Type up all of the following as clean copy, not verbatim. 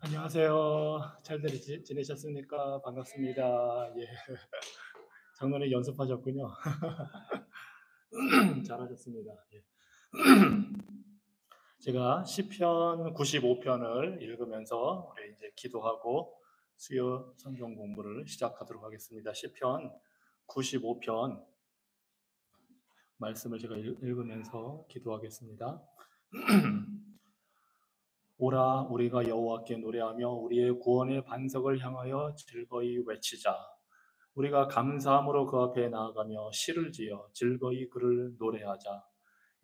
안녕하세요. 잘들 지내셨습니까? 반갑습니다. 예. 장로님 연습하셨군요. 잘하셨습니다. 예. 제가 시편 95편을 읽으면서 우리 이제 기도하고 수요 성경 공부를 시작하도록 하겠습니다. 시편 95편 말씀을 제가 읽으면서 기도하겠습니다. 오라 우리가 여호와께 노래하며 우리의 구원의 반석을 향하여 즐거이 외치자. 우리가 감사함으로 그 앞에 나아가며 시를 지어 즐거이 그를 노래하자.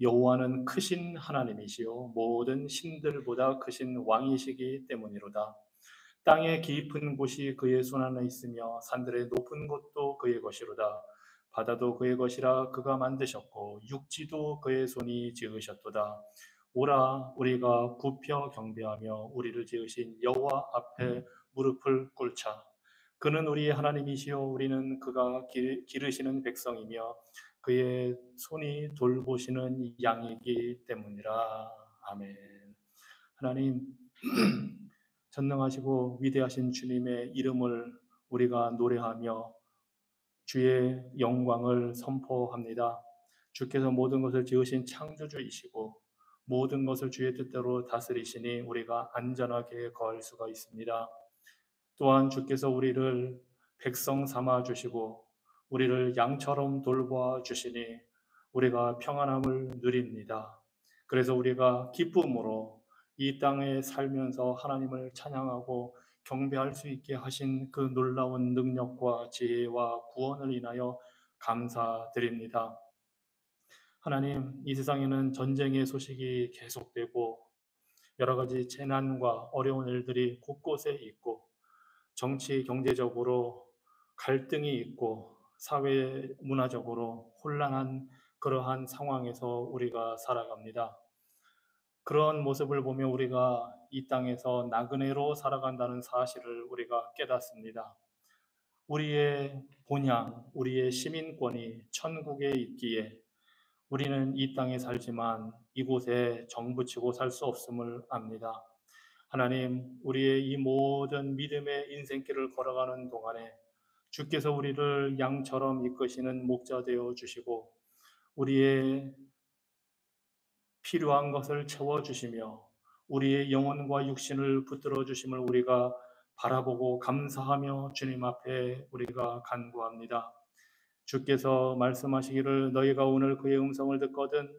여호와는 크신 하나님이시요 모든 신들보다 크신 왕이시기 때문이로다. 땅의 깊은 곳이 그의 손 안에 있으며 산들의 높은 곳도 그의 것이로다. 바다도 그의 것이라 그가 만드셨고 육지도 그의 손이 지으셨도다. 오라 우리가 굽혀 경배하며 우리를 지으신 여호와 앞에 무릎을 꿇자. 그는 우리의 하나님이시요 우리는 그가 기르시는 백성이며 그의 손이 돌보시는 양이기 때문이라. 아멘. 하나님 전능하시고 위대하신 주님의 이름을 우리가 노래하며 주의 영광을 선포합니다. 주께서 모든 것을 지으신 창조주이시고 모든 것을 주의 뜻대로 다스리시니 우리가 안전하게 거할 수가 있습니다. 또한 주께서 우리를 백성 삼아 주시고 우리를 양처럼 돌보아 주시니 우리가 평안함을 누립니다. 그래서 우리가 기쁨으로 이 땅에 살면서 하나님을 찬양하고 경배할 수 있게 하신 그 놀라운 능력과 지혜와 구원을 인하여 감사드립니다. 하나님, 이 세상에는 전쟁의 소식이 계속되고 여러 가지 재난과 어려운 일들이 곳곳에 있고 정치, 경제적으로 갈등이 있고 사회, 문화적으로 혼란한 그러한 상황에서 우리가 살아갑니다. 그런 모습을 보며 우리가 이 땅에서 나그네로 살아간다는 사실을 우리가 깨닫습니다. 우리의 본향, 우리의 시민권이 천국에 있기에 우리는 이 땅에 살지만 이곳에 정부치고 살 수 없음을 압니다. 하나님, 우리의 이 모든 믿음의 인생길을 걸어가는 동안에 주께서 우리를 양처럼 이끄시는 목자 되어 주시고 우리의 필요한 것을 채워주시며 우리의 영혼과 육신을 붙들어 주심을 우리가 바라보고 감사하며 주님 앞에 우리가 간구합니다. 주께서 말씀하시기를 너희가 오늘 그의 음성을 듣거든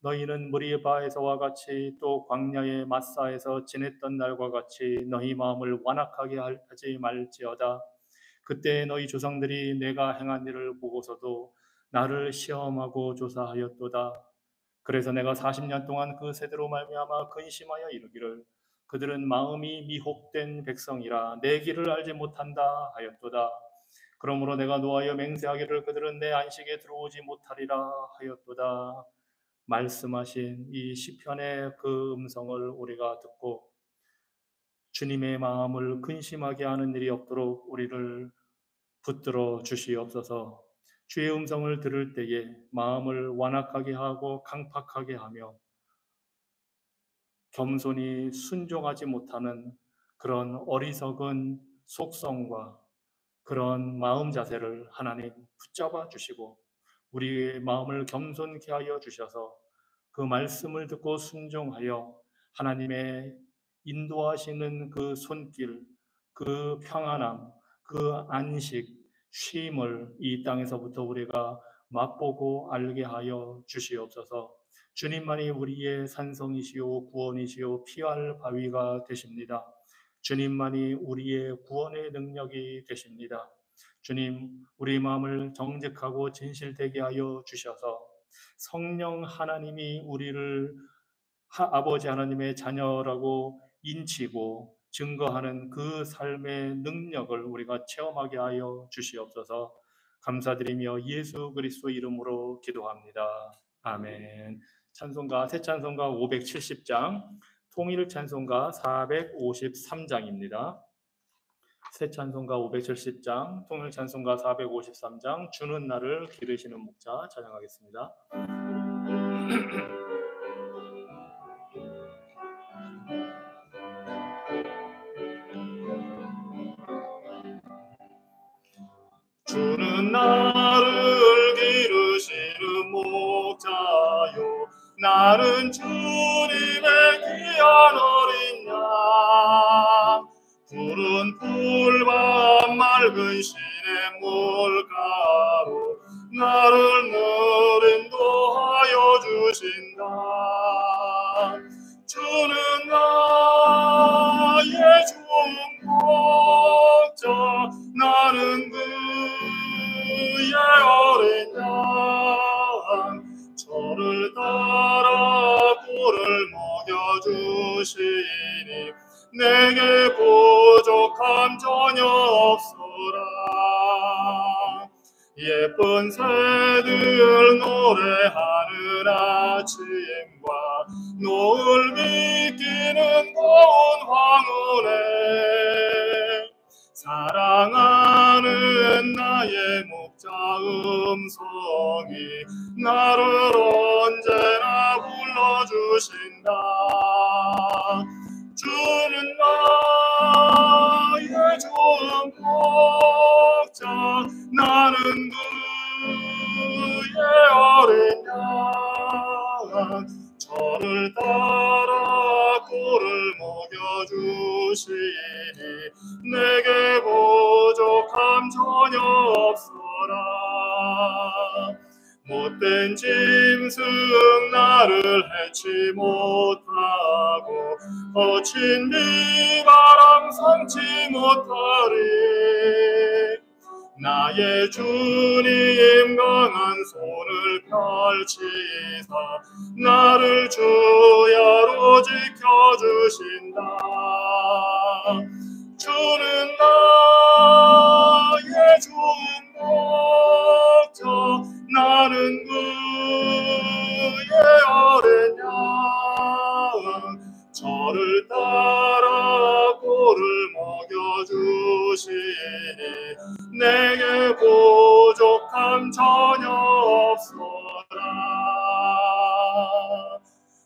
너희는 무리바에서와 같이 또 광야의 마사에서 지냈던 날과 같이 너희 마음을 완악하게 하지 말지어다. 그때 너희 조상들이 내가 행한 일을 보고서도 나를 시험하고 조사하였도다. 그래서 내가 40년 동안 그 세대로 말미암아 근심하여 이르기를 그들은 마음이 미혹된 백성이라 내 길을 알지 못한다 하였도다. 그러므로 내가 노하여 맹세하기를 그들은 내 안식에 들어오지 못하리라 하였도다. 말씀하신 이 시편의 그 음성을 우리가 듣고 주님의 마음을 근심하게 하는 일이 없도록 우리를 붙들어 주시옵소서. 주의 음성을 들을 때에 마음을 완악하게 하고 강팍하게 하며 겸손히 순종하지 못하는 그런 어리석은 속성과 그런 마음 자세를 하나님 붙잡아 주시고 우리의 마음을 겸손케 하여 주셔서 그 말씀을 듣고 순종하여 하나님의 인도하시는 그 손길, 그 평안함, 그 안식, 쉼을 이 땅에서부터 우리가 맛보고 알게 하여 주시옵소서. 주님만이 우리의 산성이시요 구원이시요 피할 바위가 되십니다. 주님만이 우리의 구원의 능력이 되십니다. 주님, 우리 마음을 정직하고 진실되게 하여 주셔서 성령 하나님이 우리를 아버지 하나님의 자녀라고 인치고 증거하는 그 삶의 능력을 우리가 체험하게 하여 주시옵소서. 감사드리며 예수 그리스도 이름으로 기도합니다. 아멘. 찬송가 새 찬송가 570장 통일 찬송가 453장입니다. 새 찬송가 570장 통일 찬송가 453장 주는 나를 기르시는 목자 찬양하겠습니다. 주는 나를 기르시는 목자요 나는 주님의 귀한 어린 양 푸른 풀과 맑은 시냇 물가로 나를 늘 인도하여 주신다. 주는 나의 좋은 목자 나는 그의 어린 양 저를 따라 꿀을 먹여주시니 내게 부족함 전혀 없어라. 예쁜 새들 노래하는 아침과 노을 비끼는 고운 황혼에 사랑하는 나의 목자 음성이 나를 언제나 불러주신다. 주는 나의 좋은 목자 나는 그의 어린 양 저를 따라 꿀을 먹여주시니 내게 부족함 전혀 없어라. 못된 짐승 나를 해치 못하고 거친 비바람 삼지 못하리. 나의 주님 강한 손을 펼치사 나를 주야로 지켜주신다. 주는 나의 좋은 목자 나는 그의 어린 양 저를 따라 꿀을 먹여주시니 내게 부족함 전혀 없어라.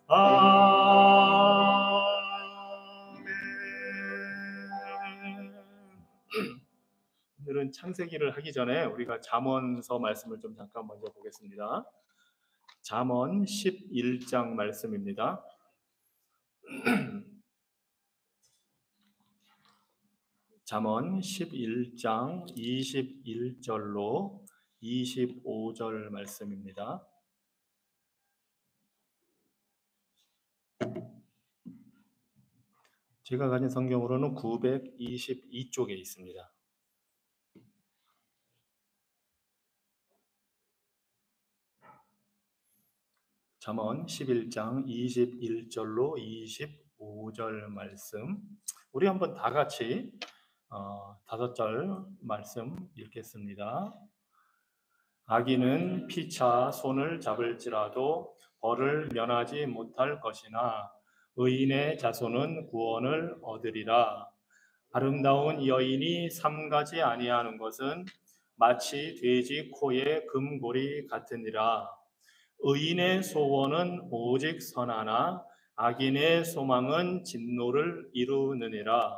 아멘. 오늘은 창세기를 하기 전에 우리가 잠언서 말씀을 좀 잠깐 먼저 보겠습니다. 잠언 11장 말씀입니다. 잠언 11장 21절로 25절 말씀입니다. 제가 가진 성경으로는 922쪽에 있습니다. 잠언 11장 21절로 25절 말씀 우리 한번 다 같이 5절 말씀 읽겠습니다. 악인은 피차 손을 잡을지라도 벌을 면하지 못할 것이나 의인의 자손은 구원을 얻으리라. 아름다운 여인이 삼가지 아니하는 것은 마치 돼지 코의 금고리 같으니라. 의인의 소원은 오직 선하나 악인의 소망은 진노를 이루느니라.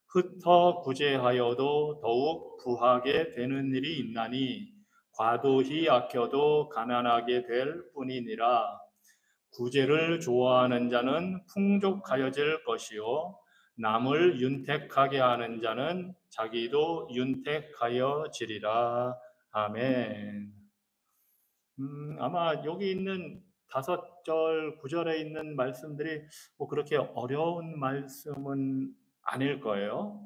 흩어 구제하여도 더욱 부하게 되는 일이 있나니 과도히 아껴도 가난하게 될 뿐이니라. 구제를 좋아하는 자는 풍족하여질 것이요 남을 윤택하게 하는 자는 자기도 윤택하여지리라. 아멘. 아마 여기 있는 5절, 9절에 있는 말씀들이 뭐 그렇게 어려운 말씀은 아닐 거예요.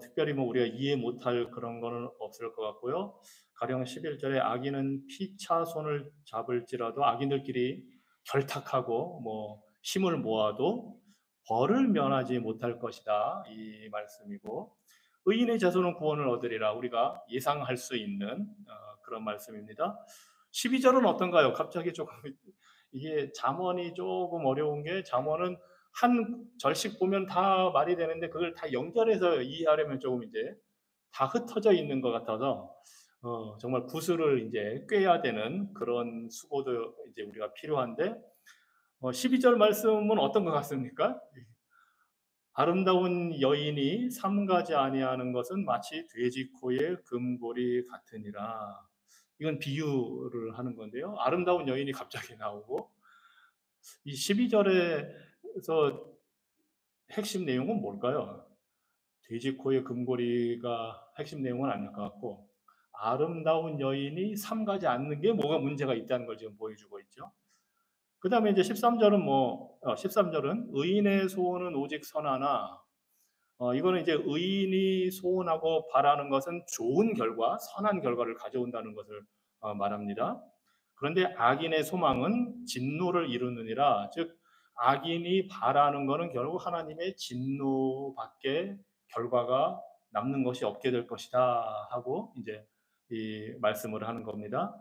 특별히 뭐 우리가 이해 못할 그런 거는 없을 것 같고요. 가령 11절에 악인은 피차 손을 잡을지라도 악인들끼리 결탁하고 뭐 힘을 모아도 벌을 면하지 못할 것이다. 이 말씀이고 의인의 자손은 구원을 얻으리라. 우리가 예상할 수 있는 그런 말씀입니다. 12절은 어떤가요? 갑자기 조금 이게 잠언이 조금 어려운 게 잠언은 한 절씩 보면 다 말이 되는데 그걸 다 연결해서 이해하려면 조금 이제 다 흩어져 있는 것 같아서 정말 구슬을 이제 꿰야 되는 그런 수고도 이제 우리가 필요한데 12절 말씀은 어떤 것 같습니까? 아름다운 여인이 삼가지 아니하는 것은 마치 돼지 코의 금고리 같으니라. 이건 비유를 하는 건데요. 아름다운 여인이 갑자기 나오고 이 12절에서 핵심 내용은 뭘까요? 돼지 코의 금고리가 핵심 내용은 아닐 것 같고 아름다운 여인이 삼가지 않는 게 뭐가 문제가 있다는 걸 지금 보여주고 있죠. 그 다음에 이제 13절은 13절은 의인의 소원은 오직 선하나 이거는 이제 의인이 소원하고 바라는 것은 좋은 결과, 선한 결과를 가져온다는 것을 말합니다. 그런데 악인의 소망은 진노를 이루느니라. 즉 악인이 바라는 것은 결국 하나님의 진노밖에 결과가 남는 것이 없게 될 것이다 하고 이제 이 말씀을 하는 겁니다.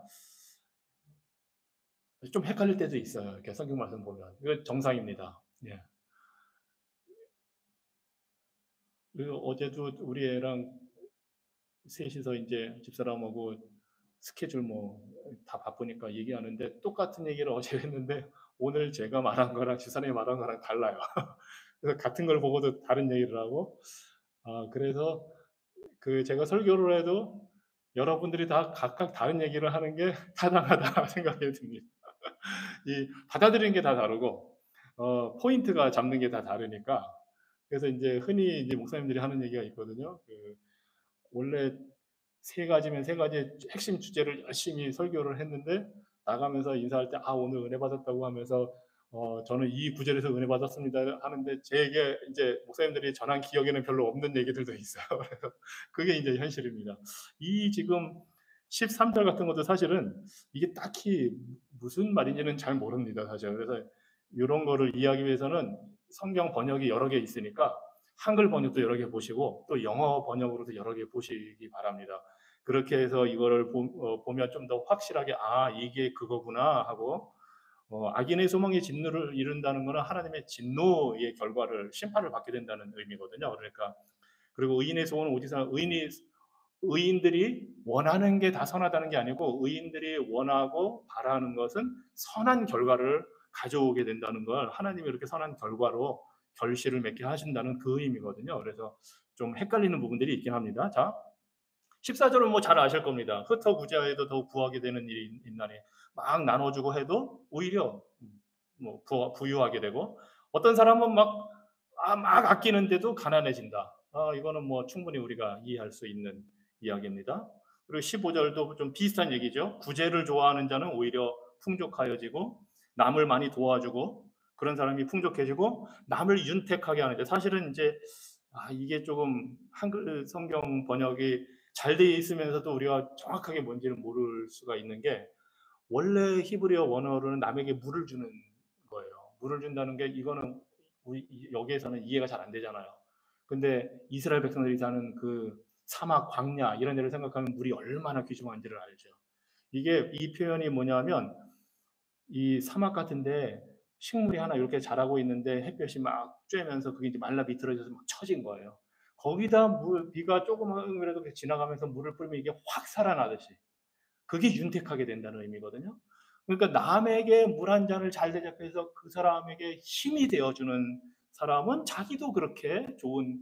좀 헷갈릴 때도 있어요. 이렇게 성경 말씀 보면 이거 정상입니다. 예. 그리고 어제도 우리 애랑 셋이서 이제 집사람하고 스케줄 뭐 다 바쁘니까 얘기하는데 똑같은 얘기를 어제 했는데 오늘 제가 말한 거랑 집사람이 말한 거랑 달라요. 그래서 같은 걸 보고도 다른 얘기를 하고 그래서 그 제가 설교를 해도 여러분들이 다 각각 다른 얘기를 하는 게 타당하다 생각이 듭니다. 이 받아들이는 게 다 다르고 포인트가 잡는 게 다 다르니까 그래서 이제 흔히 이제 목사님들이 하는 얘기가 있거든요. 그 원래 세 가지면 세 가지 핵심 주제를 열심히 설교를 했는데 나가면서 인사할 때 오늘 은혜 받았다고 하면서 저는 이 구절에서 은혜 받았습니다 하는데 제게 이제 목사님들이 전한 기억에는 별로 없는 얘기들도 있어요. 그래서 그게 이제 현실입니다. 이 지금 13절 같은 것도 사실은 이게 딱히 무슨 말인지는 잘 모릅니다, 사실. 그래서 이런 거를 이해하기 위해서는 성경 번역이 여러 개 있으니까 한글 번역도 여러 개 보시고 또 영어 번역으로도 여러 개 보시기 바랍니다. 그렇게 해서 이거를 보면 좀 더 확실하게 이게 그거구나 하고 악인의 소망이 진노를 이룬다는 것은 하나님의 진노의 결과를 심판을 받게 된다는 의미거든요. 그러니까 그리고 의인의 소원은 오직 의인들이 원하는 게 다 선하다는 게 아니고 의인들이 원하고 바라는 것은 선한 결과를 가져오게 된다는 걸 하나님이 이렇게 선한 결과로 결실을 맺게 하신다는 그 의미거든요. 그래서 좀 헷갈리는 부분들이 있긴 합니다. 자, 14절은 뭐 잘 아실 겁니다. 흩어 구제하여도 더욱 구하게 되는 일이 있나니 막 나눠주고 해도 오히려 뭐 부유하게 되고 어떤 사람은 막 아끼는데도 가난해진다. 이거는 뭐 충분히 우리가 이해할 수 있는 이야기입니다. 그리고 15절도 좀 비슷한 얘기죠. 구제를 좋아하는 자는 오히려 풍족하여지고 남을 많이 도와주고 그런 사람이 풍족해지고 남을 윤택하게 하는데 사실은 이제 이게 조금 한글 성경 번역이 잘 돼 있으면서도 우리가 정확하게 뭔지를 모를 수가 있는 게 원래 히브리어 원어로는 남에게 물을 주는 거예요. 물을 준다는 게 이거는 우리 여기에서는 이해가 잘 안 되잖아요. 근데 이스라엘 백성들이 사는 그 사막, 광야 이런 데를 생각하면 물이 얼마나 귀중한지를 알죠. 이게 이 표현이 뭐냐면 이 사막 같은데 식물이 하나 이렇게 자라고 있는데 햇볕이 막 쬐면서 그게 이제 말라 비틀어져서 막 처진 거예요. 거기다 비가 조금이라도 지나가면서 물을 뿌리면 이게 확 살아나듯이 그게 윤택하게 된다는 의미거든요. 그러니까 남에게 물 한 잔을 잘 대접해서 그 사람에게 힘이 되어주는 사람은 자기도 그렇게 좋은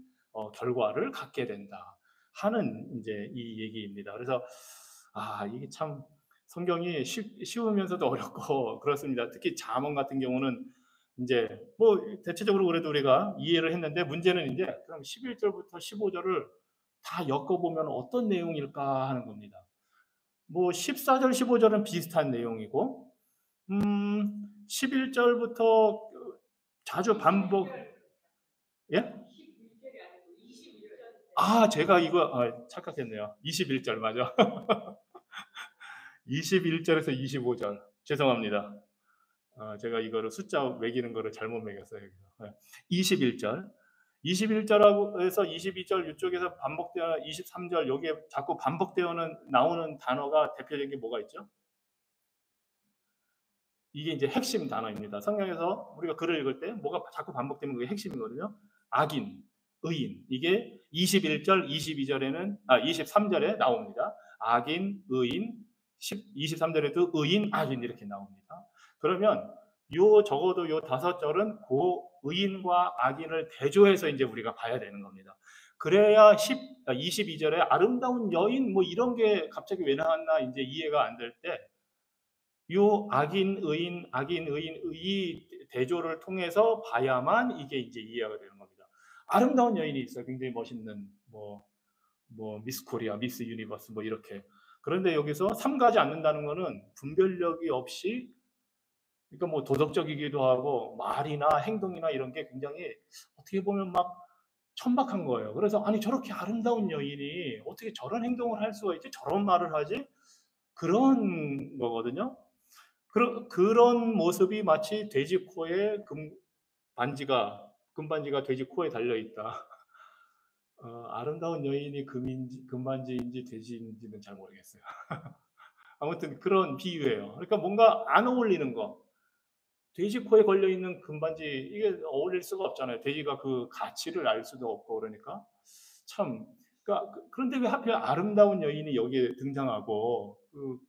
결과를 갖게 된다 하는 이제 이 얘기입니다. 그래서 이게 참 성경이 쉬우면서도 어렵고 그렇습니다. 특히 잠언 같은 경우는 이제 뭐 대체적으로 그래도 우리가 이해를 했는데 문제는 이제 그럼 11절부터 15절을 다 엮어보면 어떤 내용일까 하는 겁니다. 뭐 14절, 15절은 비슷한 내용이고 11절부터 자주 반복 예? 제가 이거 착각했네요. 21절 맞아. 21절에서 25절. 죄송합니다. 제가 이거를 숫자 매기는 거를 잘못 매겼어요. 21절. 21절에서 22절 이쪽에서 반복되어 23절 여기에 자꾸 반복되어 나오는 단어가 대표적인 게 뭐가 있죠? 이게 이제 핵심 단어입니다. 성경에서 우리가 글을 읽을 때 뭐가 자꾸 반복되면 그게 핵심이거든요. 악인, 의인. 이게 21절, 22절에는 23절에 나옵니다. 악인, 의인, 23절에도 의인, 악인 이렇게 나옵니다. 그러면 적어도 요 5절은 그 의인과 악인을 대조해서 이제 우리가 봐야 되는 겁니다. 그래야 22절에 아름다운 여인 뭐 이런 게 갑자기 왜 나왔나 이제 이해가 안 될 때, 요 악인 의인 이 대조를 통해서 봐야만 이게 이제 이해가 되는 겁니다. 아름다운 여인이 있어요. 굉장히 멋있는 뭐 미스 코리아, 미스 유니버스 뭐 이렇게. 그런데 여기서 삼가지 않는다는 거는 분별력이 없이, 그러니까 뭐 도덕적이기도 하고 말이나 행동이나 이런 게 굉장히 어떻게 보면 막 천박한 거예요. 그래서 아니 저렇게 아름다운 여인이 어떻게 저런 행동을 할 수가 있지? 저런 말을 하지? 그런 거거든요. 그런 모습이 마치 돼지 코에 금반지가 돼지 코에 달려 있다. 아름다운 여인이 금반지인지 돼지인지는 잘 모르겠어요. 아무튼 그런 비유예요. 그러니까 뭔가 안 어울리는 거. 돼지 코에 걸려 있는 금반지 이게 어울릴 수가 없잖아요. 돼지가 그 가치를 알 수도 없고 그러니까 참. 그러니까 그런데 왜 하필 아름다운 여인이 여기에 등장하고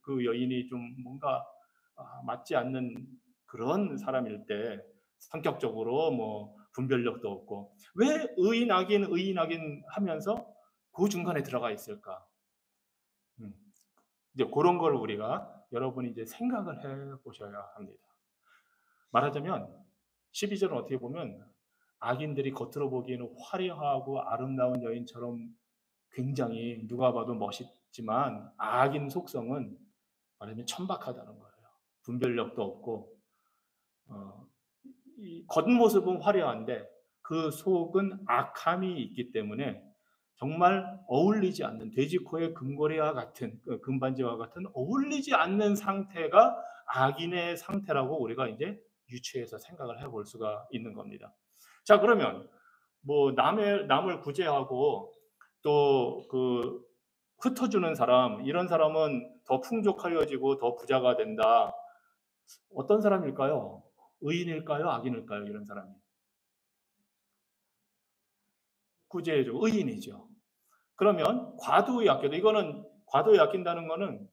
그 여인이 좀 뭔가 맞지 않는 그런 사람일 때 성격적으로 뭐 분별력도 없고 왜 의인 악인 하면서 그 중간에 들어가 있을까? 음. 이제 그런 걸 우리가 여러분이 이제 생각을 해 보셔야 합니다. 말하자면 12절은 어떻게 보면 악인들이 겉으로 보기에는 화려하고 아름다운 여인처럼 굉장히 누가 봐도 멋있지만 악인 속성은 말하자면 천박하다는 거예요. 분별력도 없고 어, 이 겉모습은 화려한데 그 속은 악함이 있기 때문에 정말 어울리지 않는 돼지코의 금고리와 같은 금반지와 같은 어울리지 않는 상태가 악인의 상태라고 우리가 이제 유추해서 생각을 해볼 수가 있는 겁니다. 자 그러면 뭐 남을 구제하고 또 그 흩어주는 사람 이런 사람은 더 풍족하여지고 더 부자가 된다. 어떤 사람일까요? 의인일까요? 악인일까요? 이런 사람이. 구제해주고 의인이죠. 그러면 과도의 아껴도 이거는 과도의 아낀다는 거는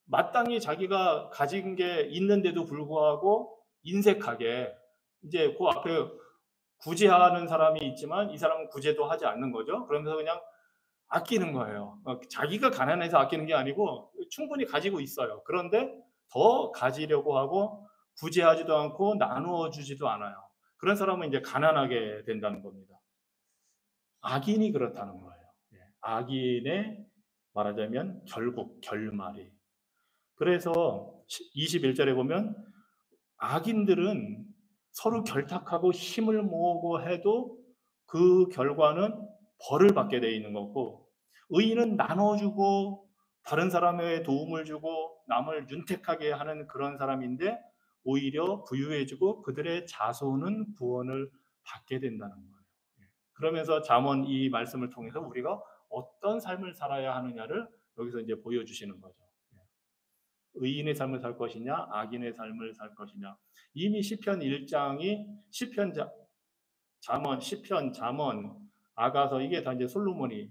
마땅히 자기가 가진 게 있는데도 불구하고 인색하게 이제 그 앞에 구제하는 사람이 있지만 이 사람은 구제도 하지 않는 거죠. 그러면서 그냥 아끼는 거예요. 자기가 가난해서 아끼는 게 아니고 충분히 가지고 있어요. 그런데 더 가지려고 하고 구제하지도 않고 나누어 주지도 않아요. 그런 사람은 이제 가난하게 된다는 겁니다. 악인이 그렇다는 거예요. 예. 악인의 말하자면 결국 결말이. 그래서 21절에 보면 악인들은 서로 결탁하고 힘을 모으고 해도 그 결과는 벌을 받게 되어 있는 거고 의인은 나눠주고 다른 사람의 도움을 주고 남을 윤택하게 하는 그런 사람인데 오히려 부유해지고 그들의 자손은 구원을 받게 된다는 거예요. 그러면서 잠언 이 말씀을 통해서 우리가 어떤 삶을 살아야 하느냐를 여기서 이제 보여주시는 거죠. 의인의 삶을 살 것이냐, 악인의 삶을 살 것이냐. 이미 시편 1장이 시편, 잠언, 아가서 이게 다 이제 솔로몬이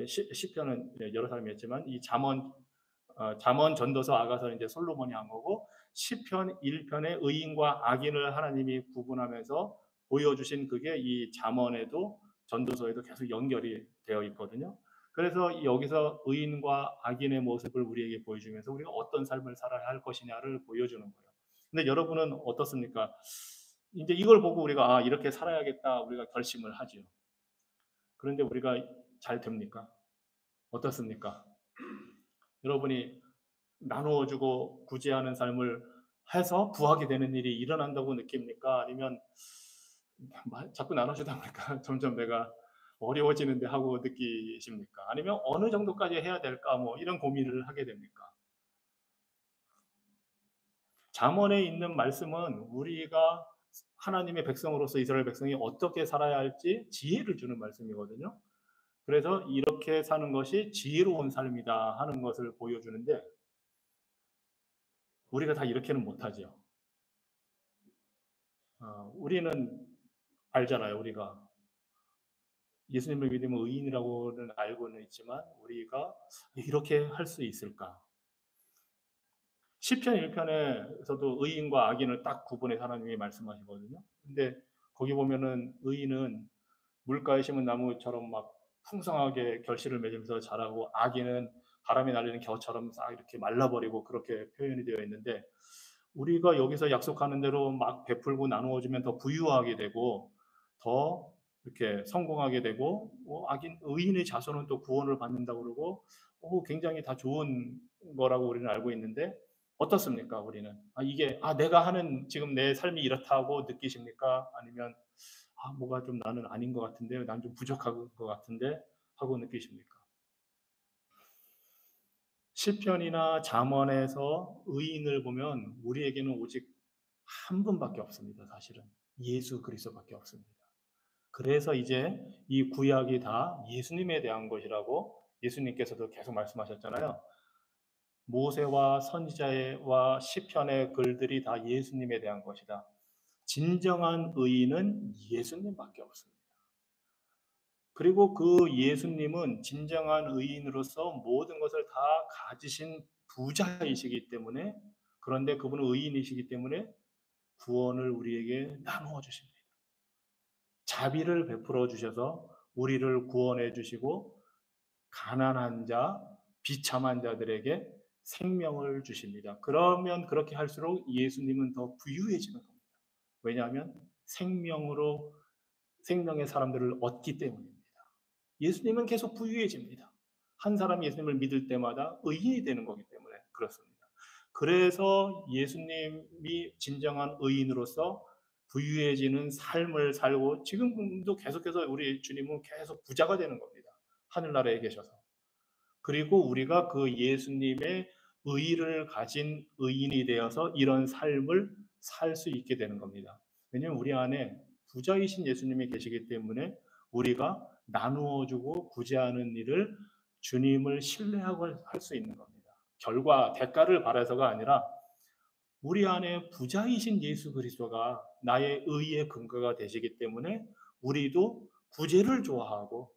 시편은 여러 사람이 했지만 이 잠언, 전도서, 아가서는 이제 솔로몬이 한 거고 시편 1편의 의인과 악인을 하나님이 구분하면서 보여주신 그게 이 잠언에도 전도서에도 계속 연결이 되어 있거든요. 그래서 여기서 의인과 악인의 모습을 우리에게 보여주면서 우리가 어떤 삶을 살아야 할 것이냐를 보여주는 거예요. 근데 여러분은 어떻습니까? 이제 이걸 보고 우리가 이렇게 살아야겠다 우리가 결심을 하죠. 그런데 우리가 잘 됩니까? 어떻습니까? 여러분이 나누어주고 구제하는 삶을 해서 부하게 되는 일이 일어난다고 느낍니까? 아니면 자꾸 나눠주다 보니까 점점 내가 어려워지는데 하고 느끼십니까? 아니면 어느 정도까지 해야 될까? 뭐 이런 고민을 하게 됩니까? 잠언에 있는 말씀은 우리가 하나님의 백성으로서 이스라엘 백성이 어떻게 살아야 할지 지혜를 주는 말씀이거든요. 그래서 이렇게 사는 것이 지혜로운 삶이다 하는 것을 보여주는데 우리가 다 이렇게는 못하죠. 우리는 알잖아요. 우리가 예수님을 믿으면 의인이라고는 알고는 있지만 우리가 이렇게 할 수 있을까? 시편 1편에서도 의인과 악인을 딱 구분해서 하나님이 말씀하시거든요. 근데 거기 보면은 의인은 물가에 심은 나무처럼 막 풍성하게 결실을 맺으면서 자라고 악인은 바람이 날리는 겨처럼 싹 이렇게 말라버리고 그렇게 표현이 되어 있는데 우리가 여기서 약속하는 대로 막 베풀고 나누어주면 더 부유하게 되고 더 이렇게 성공하게 되고 악인 의인의 자손은 또 구원을 받는다고 그러고 굉장히 다 좋은 거라고 우리는 알고 있는데 어떻습니까? 우리는 이게 내가 하는 지금 내 삶이 이렇다고 느끼십니까? 아니면 뭐가 좀 나는 아닌 것 같은데, 난 좀 부족한 것 같은데 하고 느끼십니까? 시편이나 잠언에서 의인을 보면 우리에게는 오직 한 분밖에 없습니다. 사실은 예수 그리스도밖에 없습니다. 그래서 이제 이 구약이 다 예수님에 대한 것이라고 예수님께서도 계속 말씀하셨잖아요. 모세와 선지자와 시편의 글들이 다 예수님에 대한 것이다. 진정한 의인은 예수님밖에 없습니다. 그리고 그 예수님은 진정한 의인으로서 모든 것을 다 가지신 부자이시기 때문에 그런데 그분은 의인이시기 때문에 구원을 우리에게 나누어 주십니다. 자비를 베풀어 주셔서 우리를 구원해 주시고 가난한 자, 비참한 자들에게 생명을 주십니다. 그러면 그렇게 할수록 예수님은 더 부유해지는 겁니다. 왜냐하면 생명의 사람들을 얻기 때문입니다. 예수님은 계속 부유해집니다. 한 사람이 예수님을 믿을 때마다 의인이 되는 거기 때문에 그렇습니다. 그래서 예수님이 진정한 의인으로서 부유해지는 삶을 살고 지금도 계속해서 우리 주님은 계속 부자가 되는 겁니다. 하늘나라에 계셔서. 그리고 우리가 그 예수님의 의를 가진 의인이 되어서 이런 삶을 살 수 있게 되는 겁니다. 왜냐하면 우리 안에 부자이신 예수님이 계시기 때문에 우리가 나누어 주고 구제하는 일을 주님을 신뢰하고 할 수 있는 겁니다. 결과, 대가를 바라서가 아니라 우리 안에 부자이신 예수 그리스도가 나의 의의 근거가 되시기 때문에 우리도 구제를 좋아하고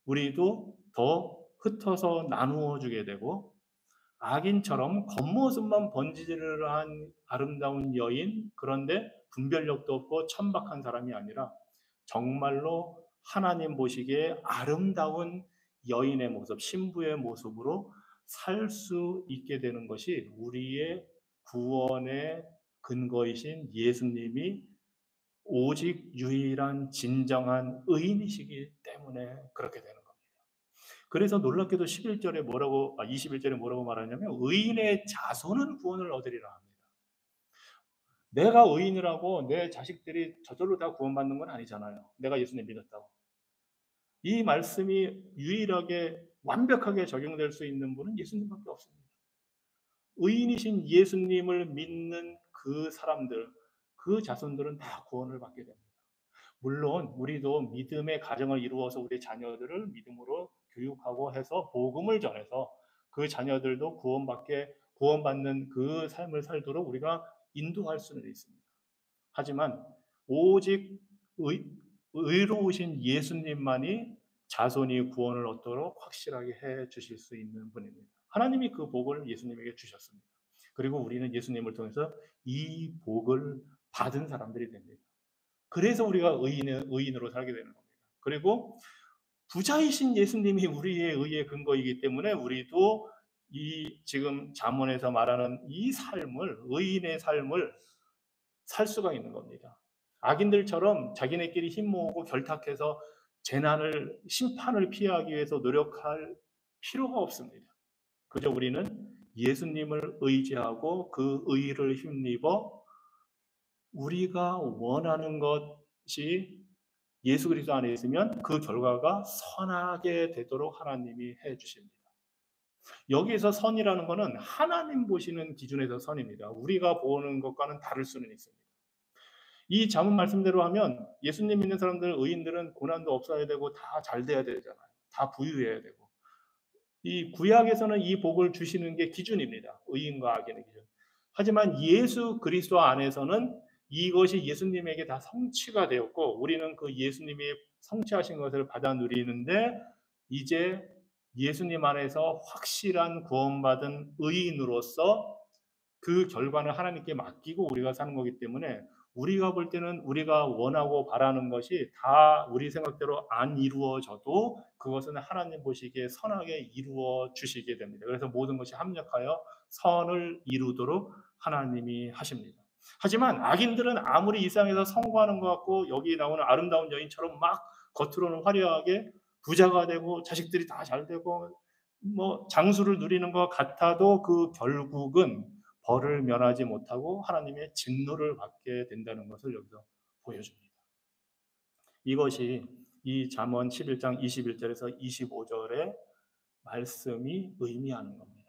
우리도 더 흩어서 나누어 주게 되고 악인처럼 겉모습만 번지르르한 아름다운 여인 그런데 분별력도 없고 천박한 사람이 아니라 정말로 하나님 보시기에 아름다운 여인의 모습, 신부의 모습으로 살 수 있게 되는 것이 우리의 구원의 근거이신 예수님이 오직 유일한 진정한 의인이시기 때문에 그렇게 되는 겁니다. 그래서 놀랍게도 11절에 21절에 뭐라고 말하냐면 의인의 자손은 구원을 얻으리라 합니다. 내가 의인이라고 내 자식들이 저절로 다 구원받는 건 아니잖아요. 내가 예수님 믿었다고. 이 말씀이 유일하게 완벽하게 적용될 수 있는 분은 예수님밖에 없습니다. 의인이신 예수님을 믿는 그 사람들, 그 자손들은 다 구원을 받게 됩니다. 물론 우리도 믿음의 가정을 이루어서 우리 자녀들을 믿음으로 교육하고 해서 복음을 전해서 그 자녀들도 구원받는 그 삶을 살도록 우리가 인도할 수는 있습니다. 하지만 오직 의로우신 예수님만이 자손이 구원을 얻도록 확실하게 해 주실 수 있는 분입니다. 하나님이 그 복을 예수님에게 주셨습니다. 그리고 우리는 예수님을 통해서 이 복을 받은 사람들이 됩니다. 그래서 우리가 의인으로 살게 되는 겁니다. 그리고 부자이신 예수님이 우리의 의의 근거이기 때문에 우리도 이 지금 잠언에서 말하는 이 삶을 의인의 삶을 살 수가 있는 겁니다. 악인들처럼 자기네끼리 힘 모으고 결탁해서 심판을 피하기 위해서 노력할 필요가 없습니다. 그저 우리는 예수님을 의지하고 그 의를 힘입어 우리가 원하는 것이 예수 그리스도 안에 있으면 그 결과가 선하게 되도록 하나님이 해 주십니다. 여기에서 선이라는 것은 하나님 보시는 기준에서 선입니다. 우리가 보는 것과는 다를 수는 있습니다. 이 자문 말씀대로 하면 예수님 믿는 사람들, 의인들은 고난도 없어야 되고 다 잘 돼야 되잖아요. 다 부유해야 되고. 이 구약에서는 이 복을 주시는 게 기준입니다. 의인과 악인의 기준. 하지만 예수 그리스도 안에서는 이것이 예수님에게 다 성취가 되었고 우리는 그 예수님이 성취하신 것을 받아 누리는데 이제 예수님 안에서 확실한 구원받은 의인으로서 그 결과는 하나님께 맡기고 우리가 사는 거기 때문에 우리가 볼 때는 우리가 원하고 바라는 것이 다 우리 생각대로 안 이루어져도 그것은 하나님 보시기에 선하게 이루어 주시게 됩니다. 그래서 모든 것이 합력하여 선을 이루도록 하나님이 하십니다. 하지만 악인들은 아무리 이 세상에서 성공하는 것 같고 여기 나오는 아름다운 여인처럼 막 겉으로는 화려하게 부자가 되고 자식들이 다 잘 되고 뭐 장수를 누리는 것 같아도 그 결국은 벌을 면하지 못하고 하나님의 진노를 받게 된다는 것을 여기서 보여줍니다. 이것이 이 잠언 11장 21절에서 25절의 말씀이 의미하는 겁니다.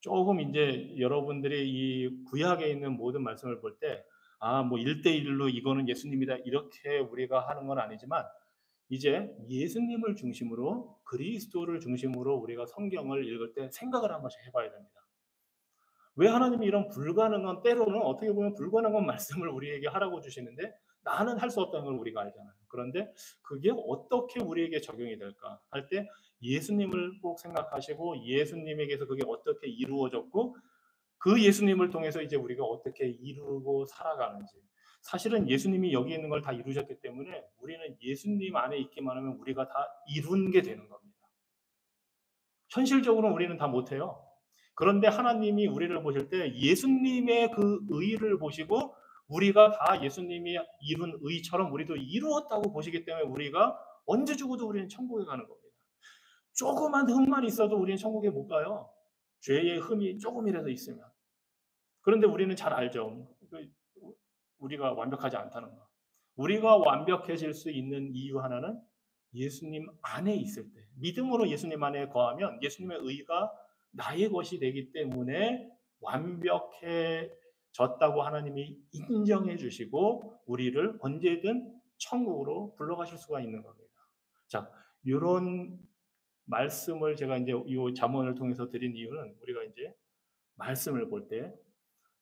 조금 이제 여러분들이 이 구약에 있는 모든 말씀을 볼 때, 아, 뭐 1대1로 이거는 예수님이다. 이렇게 우리가 하는 건 아니지만, 이제 예수님을 중심으로, 그리스도를 중심으로 우리가 성경을 읽을 때 생각을 한 번씩 해봐야 됩니다. 왜 하나님이 이런 불가능한, 때로는 어떻게 보면 불가능한 말씀을 우리에게 하라고 주시는데 나는 할 수 없다는 걸 우리가 알잖아요. 그런데 그게 어떻게 우리에게 적용이 될까 할 때 예수님을 꼭 생각하시고 예수님에게서 그게 어떻게 이루어졌고 그 예수님을 통해서 이제 우리가 어떻게 이루고 살아가는지, 사실은 예수님이 여기 있는 걸 다 이루셨기 때문에 우리는 예수님 안에 있기만 하면 우리가 다 이룬 게 되는 겁니다. 현실적으로는 우리는 다 못해요. 그런데 하나님이 우리를 보실 때 예수님의 그 의를 보시고 우리가 다 예수님이 이룬 의처럼 우리도 이루었다고 보시기 때문에 우리가 언제 죽어도 우리는 천국에 가는 겁니다. 조그만 흠만 있어도 우리는 천국에 못 가요. 죄의 흠이 조금이라도 있으면. 그런데 우리는 잘 알죠. 우리가 완벽하지 않다는 거. 우리가 완벽해질 수 있는 이유 하나는 예수님 안에 있을 때, 믿음으로 예수님 안에 거하면 예수님의 의가 나의 것이 되기 때문에 완벽해졌다고 하나님이 인정해 주시고 우리를 언제든 천국으로 불러가실 수가 있는 겁니다. 자, 이런 말씀을 제가 이제 이 잠언을 통해서 드린 이유는 우리가 이제 말씀을 볼 때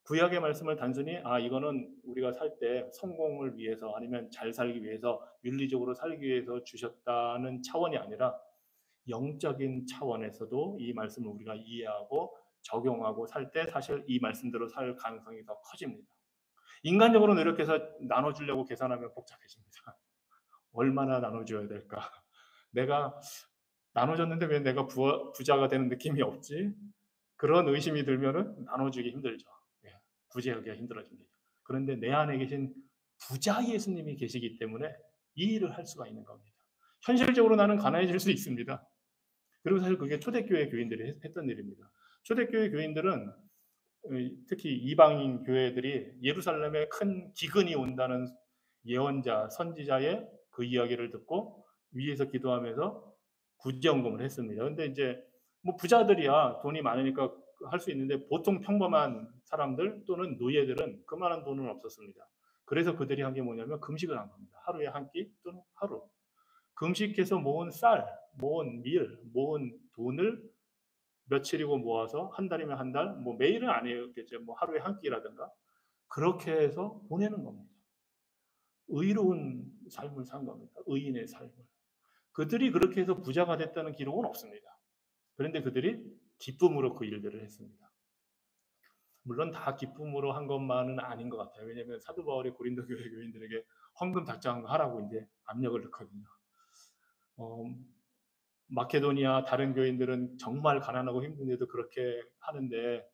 구약의 말씀을 단순히 이거는 우리가 살 때 성공을 위해서 아니면 잘 살기 위해서 윤리적으로 살기 위해서 주셨다는 차원이 아니라 영적인 차원에서도 이 말씀을 우리가 이해하고 적용하고 살 때 사실 이 말씀대로 살 가능성이 더 커집니다. 인간적으로 노력해서 나눠주려고 계산하면 복잡해집니다. 얼마나 나눠줘야 될까? 내가 나눠줬는데 왜 내가 부자가 되는 느낌이 없지? 그런 의심이 들면은 나눠주기 힘들죠. 예, 구제하기가 힘들어집니다. 그런데 내 안에 계신 부자 예수님이 계시기 때문에 이 일을 할 수가 있는 겁니다. 현실적으로 나는 가난해질 수 있습니다. 그리고 사실 그게 초대교회 교인들이 했던 일입니다. 초대교회 교인들은 특히 이방인 교회들이 예루살렘에 큰 기근이 온다는 예언자, 선지자의 그 이야기를 듣고 위에서 기도하면서 구제헌금을 했습니다. 근데 이제 뭐 부자들이야 돈이 많으니까 할 수 있는데 보통 평범한 사람들 또는 노예들은 그만한 돈은 없었습니다. 그래서 그들이 한 게 뭐냐면 금식을 한 겁니다. 하루에 한 끼 또는 하루. 금식해서 모은 쌀, 모은 밀, 모은 돈을 며칠이고 모아서 한 달이면 한 달, 뭐 매일은 아니었겠죠. 뭐 하루에 한 끼라든가 그렇게 해서 보내는 겁니다. 의로운 삶을 산 겁니다. 의인의 삶을. 그들이 그렇게 해서 부자가 됐다는 기록은 없습니다. 그런데 그들이 기쁨으로 그 일들을 했습니다. 물론 다 기쁨으로 한 것만은 아닌 것 같아요. 왜냐하면 사도 바울이 고린도 교회 교인들에게 헌금 작정하라고 이제 압력을 넣거든요. 마케도니아 다른 교인들은 정말 가난하고 힘든데도 그렇게 하는데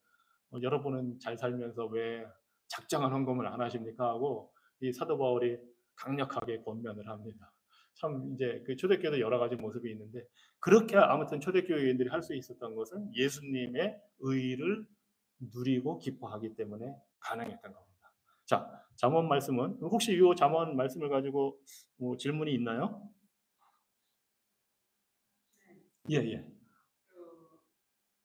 여러분은 잘 살면서 왜 작정한 헌금을 안 하십니까? 하고 이 사도 바울이 강력하게 권면을 합니다. 참 이제 그 초대교회도 여러 가지 모습이 있는데 그렇게 아무튼 초대교회인들이 할 수 있었던 것은 예수님의 의를 누리고 기뻐하기 때문에 가능했던 겁니다. 자, 잠언 말씀은 혹시 이 잠언 말씀을 가지고 뭐 질문이 있나요? 예, 예.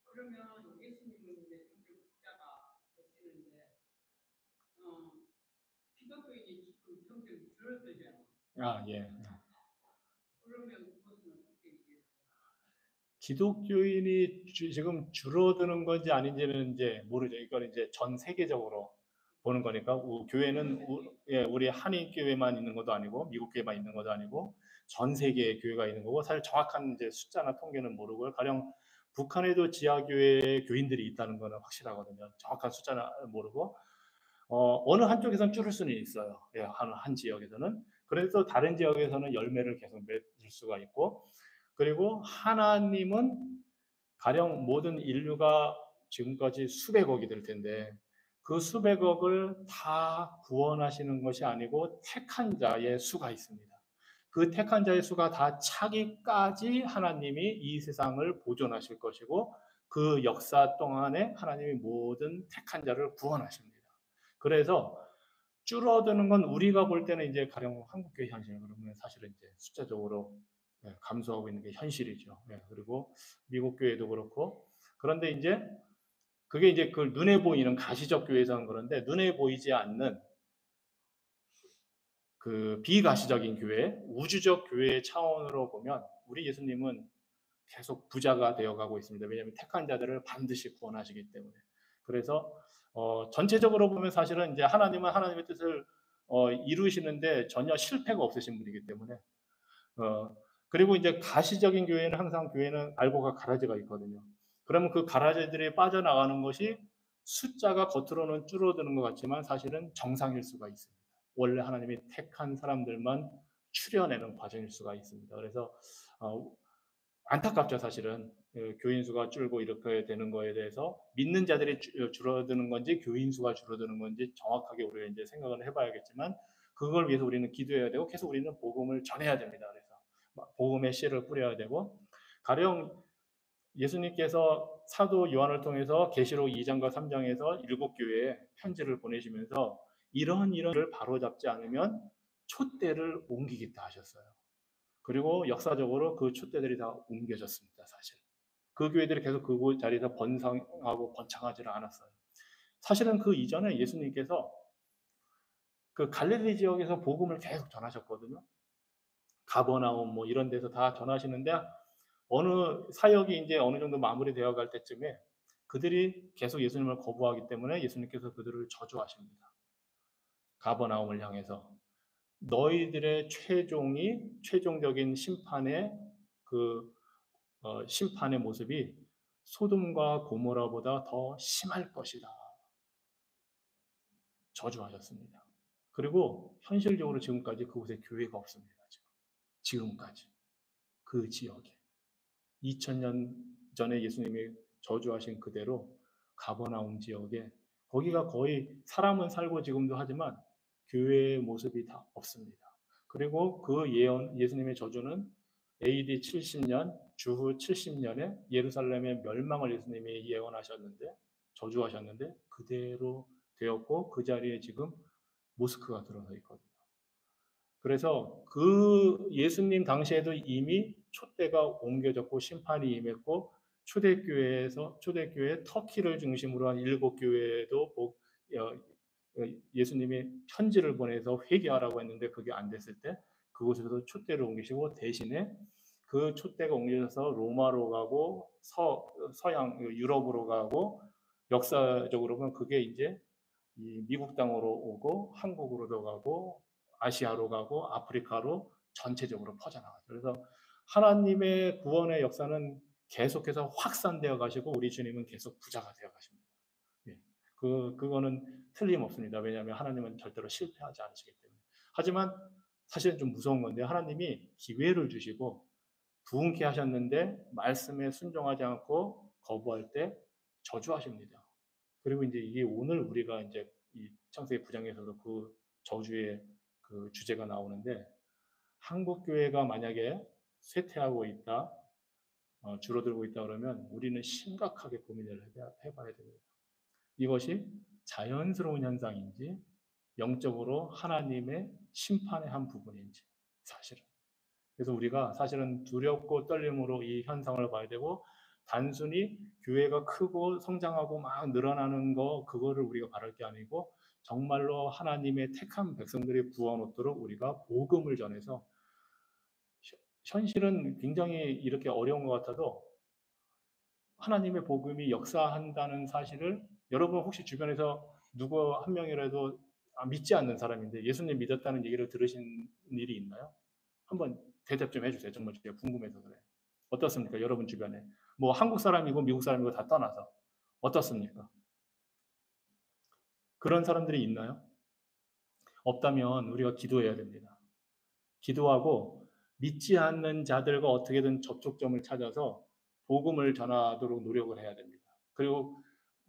그러면 예수님은 이제 성경 부자가 되시는데 기독교인이 지금 성경이 줄어들잖아. 예. 그러면 그것은 어떻게 이해해요? 기독교인이 지금 줄어드는 건지 아닌지는 이제 모르죠. 이건 이제 전 세계적으로 보는 거니까 교회는 우리 한인 교회만 있는 것도 아니고 미국 교회만 있는 것도 아니고 전 세계의 교회가 있는 거고 사실 정확한 이제 숫자나 통계는 모르고요. 가령 북한에도 지하교회 교인들이 있다는 거는 확실하거든요. 정확한 숫자는 모르고 어느 한쪽에서는 줄을 수는 있어요. 예, 한 지역에서는. 그래서 다른 지역에서는 열매를 계속 맺을 수가 있고, 그리고 하나님은 가령 모든 인류가 지금까지 수백억이 될 텐데 그 수백억을 다 구원하시는 것이 아니고 택한 자의 수가 있습니다. 그 택한 자의 수가 다 차기까지 하나님이 이 세상을 보존하실 것이고 그 역사 동안에 하나님이 모든 택한 자를 구원하십니다. 그래서 줄어드는 건 우리가 볼 때는 이제 가령 한국교회 현실 그러면 사실은 이제 숫자적으로 감소하고 있는 게 현실이죠. 그리고 미국 교회도 그렇고 그런데 이제 그게 이제 그 눈에 보이는 가시적 교회에서는 그런데 눈에 보이지 않는 그 비가시적인 교회, 우주적 교회의 차원으로 보면 우리 예수님은 계속 부자가 되어가고 있습니다. 왜냐하면 택한 자들을 반드시 구원하시기 때문에. 그래서 전체적으로 보면 사실은 이제 하나님은 하나님의 뜻을 이루시는데 전혀 실패가 없으신 분이기 때문에 그리고 이제 가시적인 교회는 항상 교회는 알고가 가라지가 있거든요. 그러면 그 가라지들이 빠져나가는 것이 숫자가 겉으로는 줄어드는 것 같지만 사실은 정상일 수가 있습니다. 원래 하나님이 택한 사람들만 추려내는 과정일 수가 있습니다. 그래서 어, 안타깝죠, 사실은. 교인 수가 줄고 이렇게 되는 거에 대해서 믿는 자들이 줄어드는 건지 교인 수가 줄어드는 건지 정확하게 우리가 이제 생각을 해봐야겠지만 그걸 위해서 우리는 기도해야 되고 계속 우리는 복음을 전해야 됩니다. 그래서 복음의 씨를 뿌려야 되고 가령 예수님께서 사도 요한을 통해서 계시록 2장과 3장에서 일곱 교회에 편지를 보내시면서 이런 일을 바로잡지 않으면 촛대를 옮기겠다 하셨어요. 그리고 역사적으로 그 촛대들이 다 옮겨졌습니다, 사실. 그 교회들이 계속 그 자리에서 번성하고 번창하지는 않았어요. 사실은 그 이전에 예수님께서 그 갈릴리 지역에서 복음을 계속 전하셨거든요. 가버나움 뭐 이런 데서 다 전하시는데 어느 사역이 이제 어느 정도 마무리되어 갈 때쯤에 그들이 계속 예수님을 거부하기 때문에 예수님께서 그들을 저주하십니다. 가버나움을 향해서 너희들의 최종적인 심판의 그 심판의 모습이 소돔과 고모라보다 더 심할 것이다. 저주하셨습니다. 그리고 현실적으로 지금까지 그곳에 교회가 없습니다. 지금까지 그 지역에 2000년 전에 예수님이 저주하신 그대로 가버나움 지역에 거기가 거의 사람은 살고 지금도 하지만 교회의 모습이 다 없습니다. 그리고 그 예수님의 저주는 AD 70년, 주후 70년에 예루살렘의 멸망을 예수님이 예언하셨는데, 저주하셨는데, 그대로 되었고, 그 자리에 지금 모스크가 들어서 있거든요. 그래서 그 예수님 당시에도 이미 촛대가 옮겨졌고, 심판이 임했고, 초대교회 터키를 중심으로 한 7교회에도 예수님이 편지를 보내서 회개하라고 했는데 그게 안 됐을 때 그곳에서 촛대를 옮기시고 대신에 그 촛대가 옮겨져서 로마로 가고 서양 유럽으로 가고 역사적으로 보면 그게 이제 미국 땅으로 오고 한국으로도 가고 아시아로 가고 아프리카로 전체적으로 퍼져나가죠. 그래서 하나님의 구원의 역사는 계속해서 확산되어 가시고 우리 주님은 계속 부자가 되어 가십니다. 예. 그거는 틀림없습니다. 왜냐하면 하나님은 절대로 실패하지 않으시기 때문에. 하지만 사실은 좀 무서운 건데 하나님이 기회를 주시고 부흥케 하셨는데 말씀에 순종하지 않고 거부할 때 저주하십니다. 그리고 이제 이게 오늘 우리가 이제 이 창세기 9장에서도 그 저주의 그 주제가 나오는데 한국 교회가 만약에 쇠퇴하고 있다, 줄어들고 있다 그러면 우리는 심각하게 고민을 해봐야 됩니다. 이것이 자연스러운 현상인지 영적으로 하나님의 심판의 한 부분인지 사실은. 그래서 우리가 사실은 두렵고 떨림으로 이 현상을 봐야 되고 단순히 교회가 크고 성장하고 막 늘어나는 그거를 우리가 바랄 게 아니고 정말로 하나님의 택한 백성들이 구원 얻도록 우리가 복음을 전해서 현실은 굉장히 이렇게 어려운 것 같아도 하나님의 복음이 역사한다는 사실을 여러분 혹시 주변에서 누구 한 명이라도 믿지 않는 사람인데 예수님 믿었다는 얘기를 들으신 일이 있나요? 한번 대답 좀 해주세요. 정말 제가 궁금해서 그래요. 어떻습니까? 여러분 주변에. 한국 사람이고 미국 사람이고 다 떠나서. 어떻습니까? 그런 사람들이 있나요? 없다면 우리가 기도해야 됩니다. 기도하고 믿지 않는 자들과 어떻게든 접촉점을 찾아서 복음을 전하도록 노력을 해야 됩니다. 그리고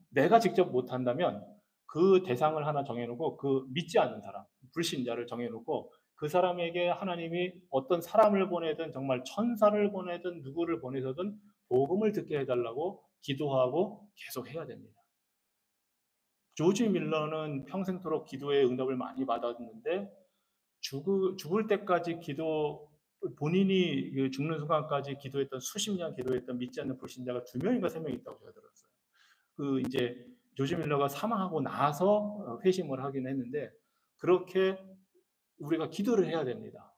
내가 직접 못한다면 그 대상을 하나 정해놓고 그 믿지 않는 사람, 불신자를 정해놓고 그 사람에게 하나님이 어떤 사람을 보내든 정말 천사를 보내든 누구를 보내서든 복음을 듣게 해달라고 기도하고 계속 해야 됩니다. 조지 밀러는 평생토록 기도의 응답을 많이 받았는데 죽을 때까지 본인이 죽는 순간까지 기도했던 수십 년 기도했던 믿지 않는 불신자가 2명인가 3명 있다고 제가 들었어요. 이제 조지 밀러가 사망하고 나서 회심을 하긴 했는데 그렇게 우리가 기도를 해야 됩니다.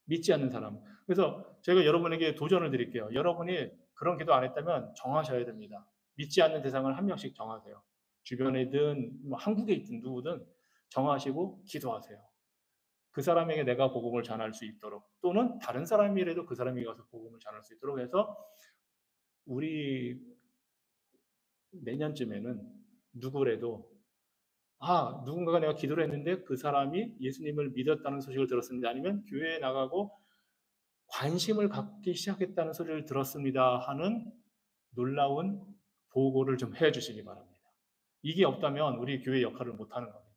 믿지 않는 사람. 그래서 제가 여러분에게 도전을 드릴게요. 여러분이 그런 기도 안 했다면 정하셔야 됩니다. 믿지 않는 대상을 한 명씩 정하세요. 주변에든 한국에 있든 누구든 정하시고 기도하세요. 그 사람에게 내가 복음을 전할 수 있도록 또는 다른 사람이라도 그 사람이 가서 복음을 전할 수 있도록 해서 우리 내년쯤에는 누구라도 누군가가 내가 기도를 했는데 그 사람이 예수님을 믿었다는 소식을 들었습니다. 아니면 교회에 나가고 관심을 갖기 시작했다는 소리를 들었습니다 하는 놀라운 보고를 좀 해주시기 바랍니다. 이게 없다면 우리 교회 역할을 못하는 겁니다.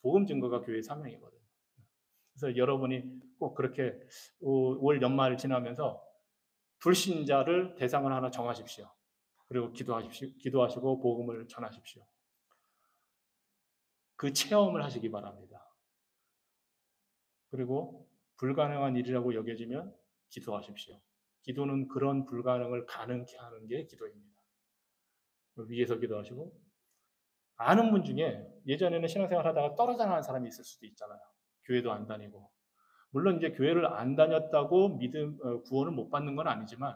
복음 증거가 교회의 사명이거든요. 그래서 여러분이 꼭 그렇게 올 연말 지나면서 불신자를 대상을 하나 정하십시오. 그리고 기도하시고 복음을 전하십시오. 그 체험을 하시기 바랍니다. 그리고 불가능한 일이라고 여겨지면 기도하십시오. 기도는 그런 불가능을 가능케 하는 게 기도입니다. 위에서 기도하시고 아는 분 중에 예전에는 신앙생활 하다가 떨어져 나간 사람이 있을 수도 있잖아요. 교회도 안 다니고 물론 이제 교회를 안 다녔다고 구원을 못 받는 건 아니지만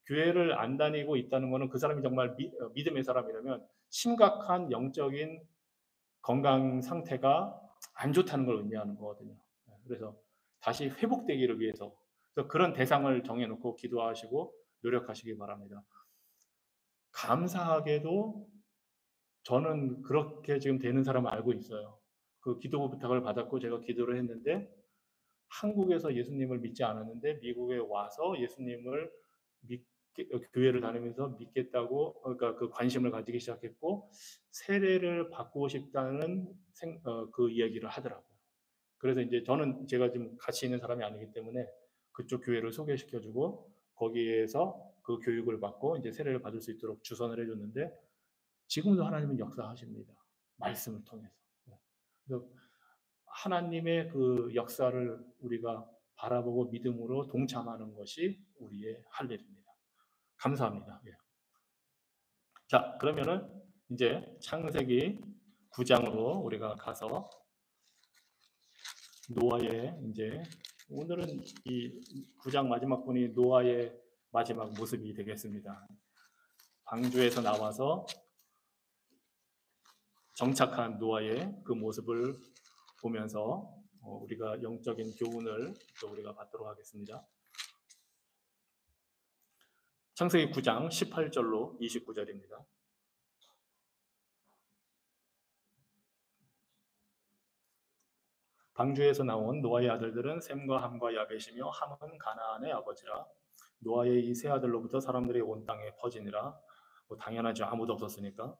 교회를 안 다니고 있다는 것은 그 사람이 정말 믿음의 사람이라면 심각한 영적인 건강 상태가 안 좋다는 걸 의미하는 거거든요. 그래서 다시 회복되기를 위해서 그런 대상을 정해놓고 기도하시고 노력하시기 바랍니다. 감사하게도 저는 그렇게 지금 되는 사람을 알고 있어요. 그 기도 부탁을 받았고 제가 기도를 했는데 한국에서 예수님을 믿지 않았는데 미국에 와서 예수님을 교회를 다니면서 믿겠다고 그러니까 그 관심을 가지기 시작했고 세례를 받고 싶다는 그 이야기를 하더라고요. 그래서 이제 저는 제가 지금 같이 있는 사람이 아니기 때문에 그쪽 교회를 소개시켜주고 거기에서 그 교육을 받고 이제 세례를 받을 수 있도록 주선을 해줬는데 지금도 하나님은 역사하십니다. 말씀을 통해서. 그래서 하나님의 그 역사를 우리가 바라보고 믿음으로 동참하는 것이 우리의 할 일입니다. 감사합니다. 예. 자, 그러면은 이제 창세기 9장으로 우리가 가서 노아의 이제 오늘은 이 9장 마지막 분이 노아의 마지막 모습이 되겠습니다. 방주에서 나와서 정착한 노아의 그 모습을 보면서 우리가 영적인 교훈을 또 우리가 받도록 하겠습니다. 창세기 9장 18절로 29절입니다. 방주에서 나온 노아의 아들들은 셈과 함과 야벳이며 함은 가나안의 아버지라. 노아의 이 세 아들로부터 사람들이 온 땅에 퍼지니라. 당연하죠. 아무도 없었으니까.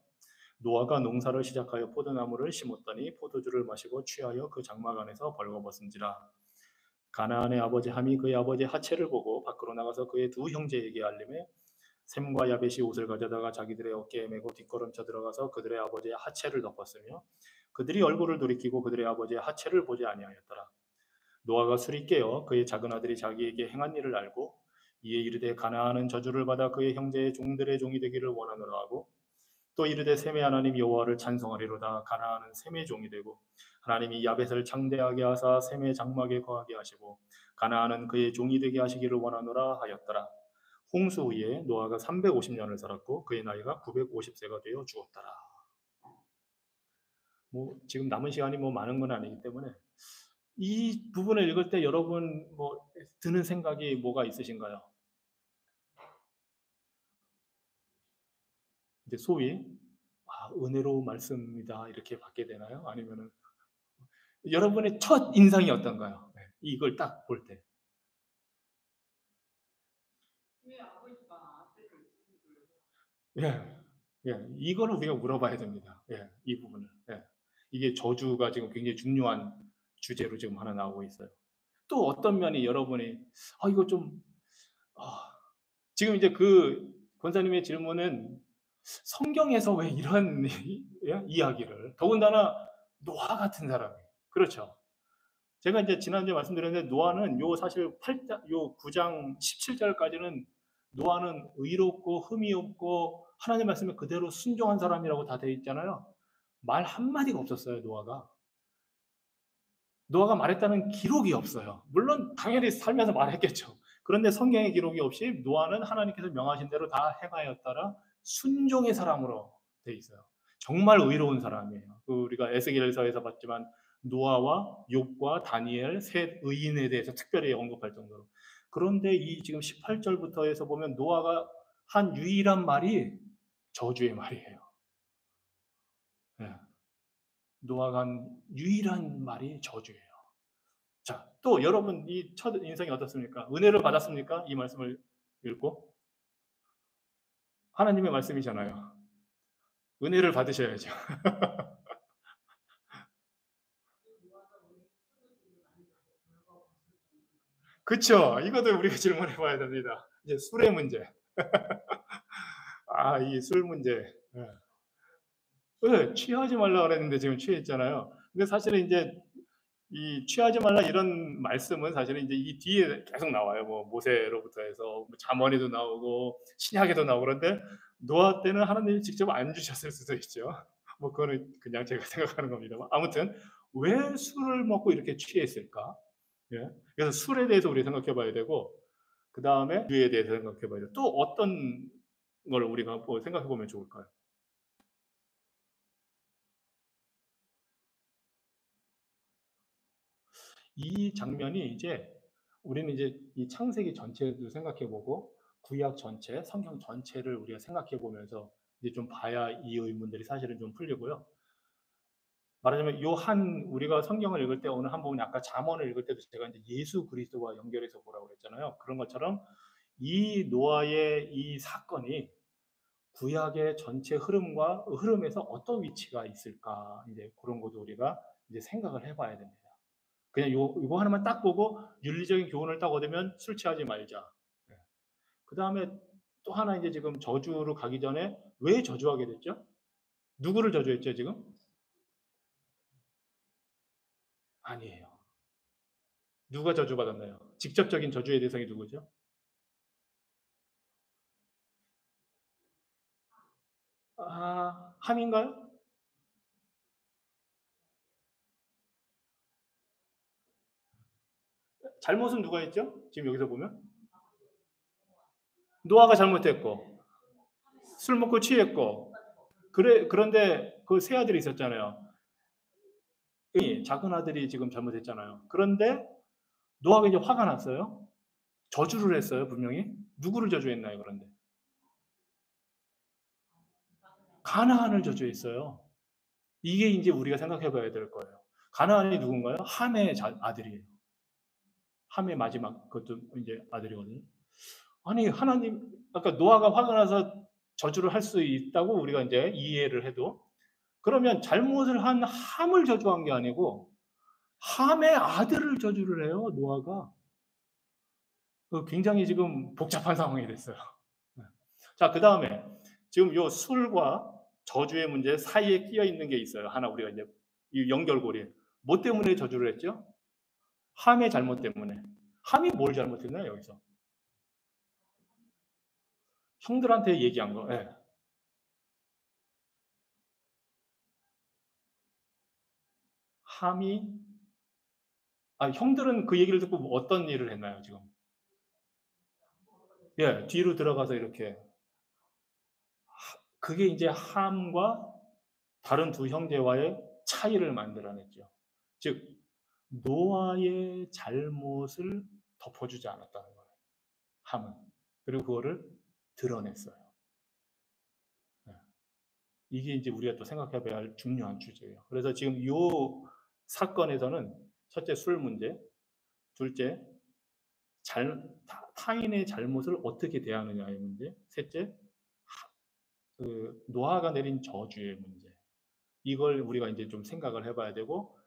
노아가 농사를 시작하여 포도나무를 심었더니 포도주를 마시고 취하여 그 장막 안에서 벌거벗은지라. 가나안의 아버지 함이 그의 아버지 하체를 보고 밖으로 나가서 그의 두 형제에게 알림해 셈과 야벳이 옷을 가져다가 자기들의 어깨에 메고 뒷걸음쳐 들어가서 그들의 아버지의 하체를 덮었으며 그들이 얼굴을 돌이키고 그들의 아버지의 하체를 보지 아니하였더라. 노아가 술이 깨어 그의 작은 아들이 자기에게 행한 일을 알고 이에 이르되 가나안은 저주를 받아 그의 형제의 종들의 종이 되기를 원하노라 하고 또 이르되 셈의 하나님 여호와를 찬송하리로다. 가나안은 셈의 종이 되고 하나님이 야벳을 창대하게 하사 셈의 장막에 거하게 하시고 가나안은 그의 종이 되게 하시기를 원하노라 하였더라. 홍수 후에 노아가 350년을 살았고 그의 나이가 950세가 되어 죽었더라. 지금 남은 시간이 많은 건 아니기 때문에 이 부분을 읽을 때 여러분 드는 생각이 뭐가 있으신가요? 이제 소위 은혜로운 말씀입니다. 이렇게 받게 되나요? 아니면은 여러분의 첫 인상이 어떤가요? 네, 이걸 딱 볼 때. 왜 아버지가 아들을 죽이고 예, 예, 이거를 우리가 물어봐야 됩니다. 예, 이 부분을. 예. 이게 저주가 지금 굉장히 중요한 주제로 지금 하나 나오고 있어요. 또 어떤 면이 여러분이 이거 좀 아, 지금 이제 그 권사님의 질문은 성경에서 왜 이런 이야기를 더군다나 노아 같은 사람이에요. 그렇죠. 제가 이제 지난주에 말씀드렸는데 노아는 요 사실 8장 요 9장 17절까지는 노아는 의롭고 흠이 없고 하나님 말씀에 그대로 순종한 사람이라고 다 되어 있잖아요. 말 한마디가 없었어요, 노아가. 노아가 말했다는 기록이 없어요. 물론 당연히 살면서 말했겠죠. 그런데 성경의 기록이 없이 노아는 하나님께서 명하신 대로 다 행하였다라 순종의 사람으로 돼 있어요. 정말 의로운 사람이에요. 우리가 에스겔서에서 봤지만 노아와 욥과 다니엘 셋 의인에 대해서 특별히 언급할 정도로. 그런데 이 지금 18절부터 해서 보면 노아가 한 유일한 말이 저주의 말이에요. 네. 노아가 한 유일한 말이 저주예요. 자, 또 여러분 이 첫 인상이 어떻습니까? 은혜를 받았습니까? 이 말씀을 읽고 하나님의 말씀이잖아요. 은혜를 받으셔야죠. 그쵸? 이것도 우리가 질문해 봐야 됩니다. 이제 술의 문제. 이 술 문제. 네. 네, 취하지 말라 그랬는데 지금 취했잖아요. 근데 사실은 이제 이 취하지 말라 이런 말씀은 사실은 이제 이 뒤에 계속 나와요. 뭐 모세로부터 해서 뭐 잠언에도 나오고 신약에도 나오고 그런데 노아 때는 하나님이 직접 안 주셨을 수도 있죠. 뭐 그거는 그냥 제가 생각하는 겁니다만 아무튼 왜 술을 먹고 이렇게 취했을까? 예. 그래서 술에 대해서 우리 생각해 봐야 되고 그 다음에 주에 대해서 생각해 봐야 돼. 또 어떤 걸 우리가 뭐 생각해 보면 좋을까요? 이 장면이 이제 우리는 이제 이 창세기 전체도 생각해 보고 구약 전체, 성경 전체를 우리가 생각해 보면서 이제 좀 봐야 이 의문들이 사실은 좀 풀리고요. 말하자면 요 한 우리가 성경을 읽을 때 오늘 한 부분이 아까 잠언을 읽을 때도 제가 이제 예수 그리스도와 연결해서 보라고 그랬잖아요. 그런 것처럼 이 노아의 이 사건이 구약의 전체 흐름에서 어떤 위치가 있을까 이제 그런 것도 우리가 이제 생각을 해봐야 됩니다. 그냥 이거 하나만 딱 보고 윤리적인 교훈을 딱 얻으면 술 취하지 말자. 그 다음에 또 하나 이제 지금 저주로 가기 전에 왜 저주하게 됐죠? 누구를 저주했죠, 지금? 아니에요. 누가 저주받았나요? 직접적인 저주의 대상이 누구죠? 함인가요? 잘못은 누가 했죠? 지금 여기서 보면 노아가 잘못했고 술 먹고 취했고 그런데 그 세 아들이 있었잖아요. 작은 아들이 지금 잘못했잖아요. 그런데 노아가 이제 화가 났어요. 저주를 했어요, 분명히. 누구를 저주했나요, 그런데? 가나안을 저주했어요. 이게 이제 우리가 생각해 봐야 될 거예요. 가나안이 누군가요? 함의 아들이에요. 함의 마지막 그것도 이제 아들이거든요. 아니 하나님 아까 노아가 화가 나서 저주를 할 수 있다고 우리가 이제 이해를 해도 그러면 잘못을 한 함을 저주한 게 아니고 함의 아들을 저주를 해요, 노아가. 굉장히 지금 복잡한 상황이 됐어요. 네. 자, 그 다음에 지금 요 술과 저주의 문제 사이에 끼어 있는 게 있어요. 하나 우리가 이제 이 연결고리. 뭐 때문에 저주를 했죠? 함의 잘못 때문에. 함이 뭘 잘못했나요, 여기서? 형들한테 얘기한 거. 예. 함이 형들은 그 얘기를 듣고 뭐 어떤 일을 했나요, 지금? 예, 뒤로 들어가서 이렇게 그게 이제 함과 다른 두 형제와의 차이를 만들어냈죠. 즉 노아의 잘못을 덮어주지 않았다는 거예요. 함은. 그리고 그거를 드러냈어요. 네. 이게 이제 우리가 또 생각해 봐야 할 중요한 주제예요. 그래서 지금 이 사건에서는 첫째 술 문제, 둘째 타인의 잘못을 어떻게 대하느냐의 문제, 셋째 그 노아가 내린 저주의 문제. 이걸 우리가 이제 좀 생각을 해봐야 되고,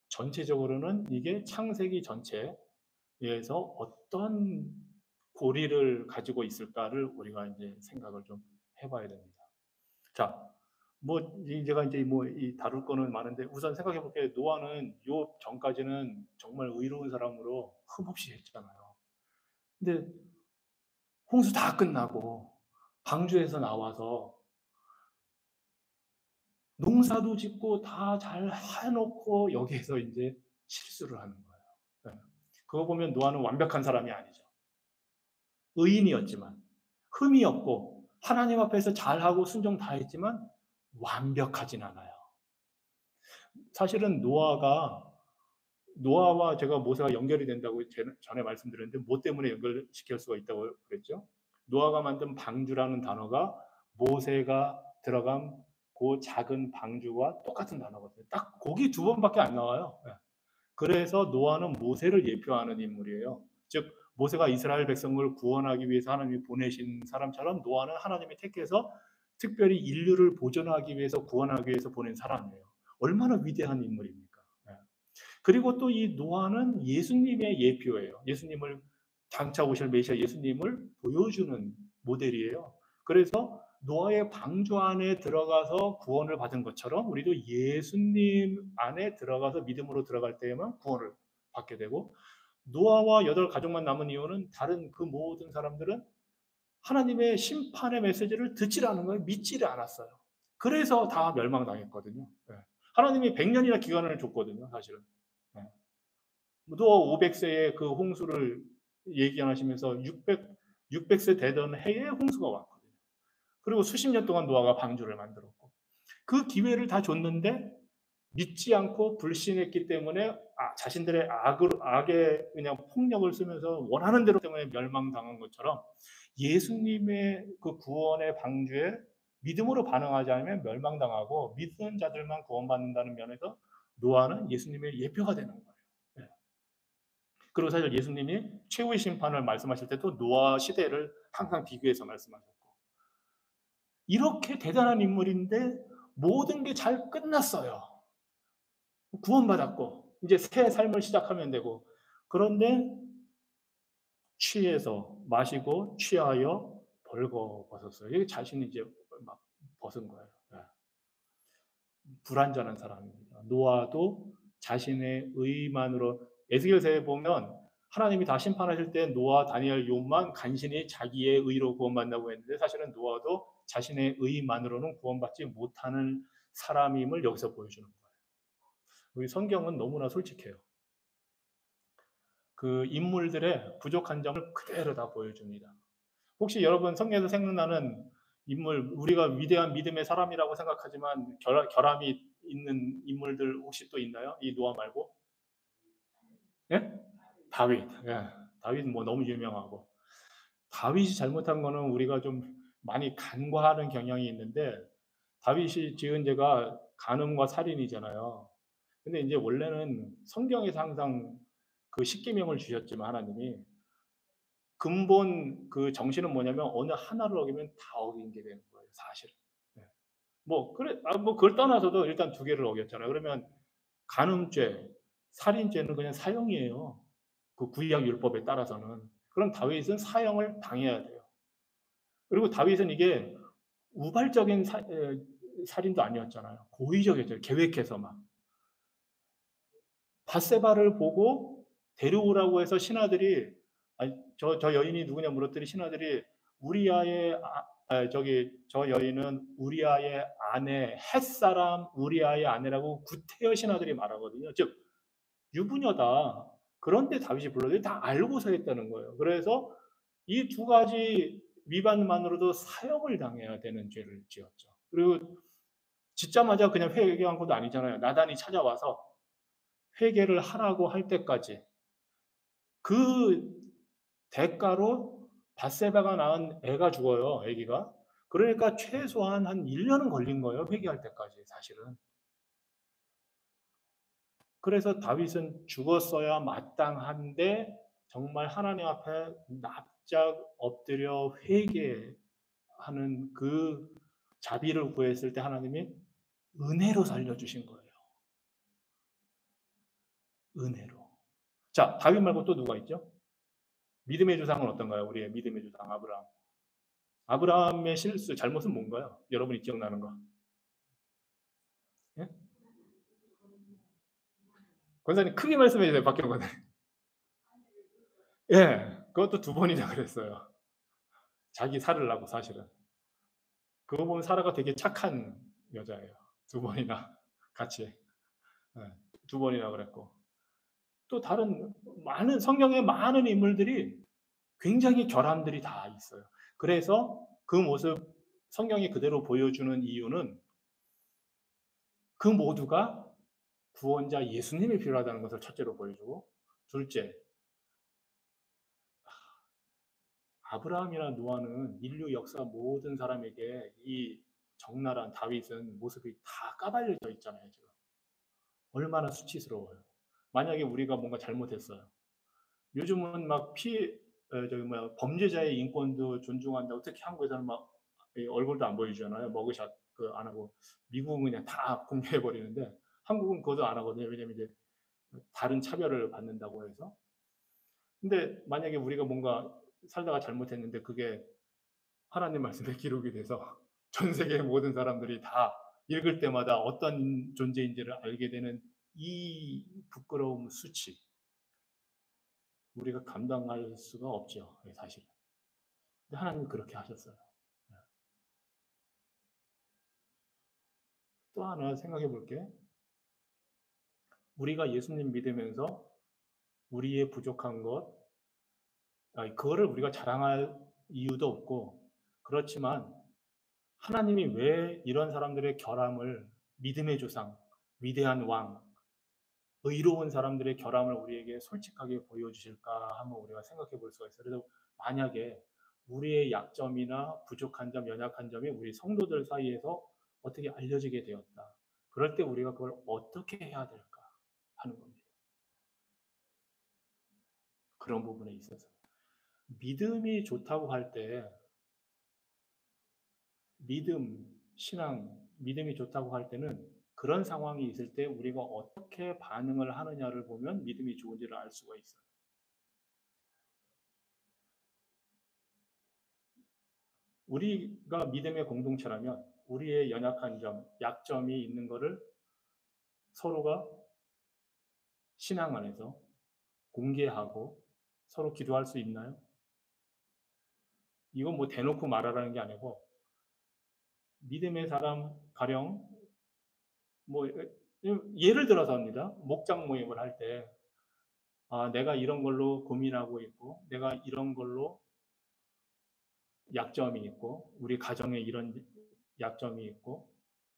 전체적으로는 이게 창세기 전체에서 어떤 고리를 가지고 있을까를 우리가 이제 생각을 좀 해봐야 됩니다. 자, 뭐 제가 이제 뭐 이 다룰 거는 많은데 우선 생각해 볼게요. 노아는 요 전까지는 정말 의로운 사람으로 흠없이 했잖아요. 근데 홍수 다 끝나고 방주에서 나와서 농사도 짓고 다 잘 해놓고 여기에서 이제 실수를 하는 거예요. 네. 그거 보면 노아는 완벽한 사람이 아니죠. 의인이었지만 흠이 없고 하나님 앞에서 잘하고 순종 다 했지만 완벽하진 않아요. 사실은 노아와 제가 모세가 연결이 된다고 전에 말씀드렸는데 뭐 때문에 연결시킬 수가 있다고 그랬죠? 노아가 만든 방주라는 단어가 모세가 들어간 그 작은 방주와 똑같은 단어거든요. 딱 거기 두 번밖에 안 나와요. 그래서 노아는 모세를 예표하는 인물이에요. 즉 모세가 이스라엘 백성을 구원하기 위해서 하나님이 보내신 사람처럼 노아는 하나님이 택해서 특별히 인류를 보존하기 위해서 구원하기 위해서 보낸 사람이에요. 얼마나 위대한 인물입니까? 그리고 또 이 노아는 예수님의 예표예요. 예수님을 장차 오실 메시아 예수님을 보여주는 모델이에요. 그래서 노아의 방주 안에 들어가서 구원을 받은 것처럼 우리도 예수님 안에 들어가서 믿음으로 들어갈 때에만 구원을 받게 되고, 노아와 8가족만 남은 이유는 다른 그 모든 사람들은 하나님의 심판의 메시지를 듣지 않은 거예요. 믿지를 않았어요. 그래서 다 멸망당했거든요. 하나님이 100년이나 기간을 줬거든요, 사실은. 노아 500세의 그 홍수를 얘기하시면서 600세 되던 해에 홍수가 왔거든요. 그리고 수십 년 동안 노아가 방주를 만들었고, 그 기회를 다 줬는데 믿지 않고 불신했기 때문에 자신들의 악에 그냥 폭력을 쓰면서 원하는 대로 때문에 멸망당한 것처럼 예수님의 그 구원의 방주에 믿음으로 반응하지 않으면 멸망당하고 믿는 자들만 구원받는다는 면에서 노아는 예수님의 예표가 되는 거예요. 그리고 사실 예수님이 최후의 심판을 말씀하실 때도 노아 시대를 항상 비교해서 말씀하셨고, 이렇게 대단한 인물인데 모든 게 잘 끝났어요. 구원받았고 이제 새 삶을 시작하면 되고, 그런데 취해서 마시고 취하여 벌거벗었어요. 이게 자신이 이제 막 벗은 거예요. 불완전한 사람입니다. 노아도 자신의 의만으로, 에스겔서에 보면 하나님이 다 심판하실 때 노아, 다니엘, 욥만 간신히 자기의 의로 구원받는다고 했는데 사실은 노아도 자신의 의만으로는 구원받지 못하는 사람임을 여기서 보여주는 거예요. 우리 성경은 너무나 솔직해요. 그 인물들의 부족한 점을 그대로 다 보여줍니다. 혹시 여러분 성경에서 생각나는 인물, 우리가 위대한 믿음의 사람이라고 생각하지만 결함이 있는 인물들 혹시 또 있나요? 이 노아 말고? 예? 다윗. 예. 다윗 뭐 너무 유명하고. 다윗이 잘못한 거는 우리가 좀 많이 간과하는 경향이 있는데, 다윗이 지은 죄가 간음과 살인이잖아요. 근데 이제 원래는 성경에서 항상 그 십계명을 주셨지만 하나님이 근본 그 정신은 뭐냐면 어느 하나를 어기면 다 어긴 게 되는 거예요, 사실은. 네. 뭐 그래, 뭐 그걸 떠나서도 일단 2개를 어겼잖아요. 그러면 간음죄, 살인죄는 그냥 사형이에요. 그 구약 율법에 따라서는. 그럼 다윗은 사형을 당해야 돼요. 그리고 다윗은 이게 우발적인 살인도 아니었잖아요. 고의적이었죠. 계획해서 막. 밧세바를 보고 데려오라고 해서 신하들이, 아니, 저 여인이 누구냐 물었더니 신하들이 우리아의 저 여인은 우리아의 아내, 햇사람 우리아의 아내라고 구태여 신하들이 말하거든요. 즉 유부녀다. 그런데 다윗이 불러도 다 알고서 했다는 거예요. 그래서 이 2가지 위반만으로도 사형을 당해야 되는 죄를 지었죠. 그리고 짓자마자 그냥 회개한 것도 아니잖아요. 나단이 찾아와서 회개를 하라고 할 때까지 그 대가로 밧세바가 낳은 애가 죽어요. 애기가. 그러니까 최소한 한 1년은 걸린 거예요. 회개할 때까지 사실은. 그래서 다윗은 죽었어야 마땅한데 정말 하나님 앞에 납작 엎드려 회개하는 그 자비를 구했을 때 하나님이 은혜로 살려주신 거예요. 은혜로. 자, 다윗 말고 또 누가 있죠? 믿음의 조상은 어떤가요? 우리의 믿음의 조상 아브라함. 아브라함의 실수, 잘못은 뭔가요? 여러분이 기억나는 거. 예? 권사님 크게 말씀해 주세요. 박경 권사님. 예, 그것도 두 번이나 그랬어요. 자기 살으려고 사실은. 그거 보면 사라가 되게 착한 여자예요. 두 번이나 같이. 예, 두 번이나 그랬고. 또 다른 많은 성경의 많은 인물들이 굉장히 결함들이 다 있어요. 그래서 그 모습 성경이 그대로 보여주는 이유는 그 모두가 구원자 예수님이 필요하다는 것을 첫째로 보여주고, 둘째, 아브라함이나 노아는 인류 역사 모든 사람에게 이 적나라한 다윗은 모습이 다 까발려져 있잖아요, 지금. 얼마나 수치스러워요. 만약에 우리가 뭔가 잘못했어요. 요즘은 막 범죄자의 인권도 존중한다고, 특히 한국에서는 막 얼굴도 안 보여주잖아요. 머그샷 안 하고. 미국은 그냥 다 공개해 버리는데 한국은 그것도 안 하거든요. 왜냐면 이제 다른 차별을 받는다고 해서. 근데 만약에 우리가 뭔가 살다가 잘못했는데 그게 하나님 말씀에 기록이 돼서 전 세계 모든 사람들이 다 읽을 때마다 어떤 존재인지를 알게 되는 이 부끄러움, 수치, 우리가 감당할 수가 없죠, 사실. 근데 하나님 그렇게 하셨어요. 또 하나 생각해 볼게. 우리가 예수님 믿으면서 우리의 부족한 것, 그거를 우리가 자랑할 이유도 없고, 그렇지만 하나님이 왜 이런 사람들의 결함을, 믿음의 조상, 위대한 왕, 의로운 사람들의 결함을 우리에게 솔직하게 보여주실까 한번 우리가 생각해 볼 수가 있어요. 그래서 만약에 우리의 약점이나 부족한 점, 연약한 점이 우리 성도들 사이에서 어떻게 알려지게 되었다. 그럴 때 우리가 그걸 어떻게 해야 될까 하는 겁니다. 그런 부분에 있어서. 믿음이 좋다고 할 때, 신앙, 믿음이 좋다고 할 때는 그런 상황이 있을 때 우리가 어떻게 반응을 하느냐를 보면 믿음이 좋은지를 알 수가 있어요. 우리가 믿음의 공동체라면 우리의 연약한 점, 약점이 있는 것을 서로가 신앙 안에서 공개하고 서로 기도할 수 있나요? 이건 뭐 대놓고 말하라는 게 아니고 믿음의 사람 가령 뭐 예를 들어서입니다. 목장 모임을 할 때 내가 이런 걸로 고민하고 있고 내가 이런 걸로 약점이 있고 우리 가정에 이런 약점이 있고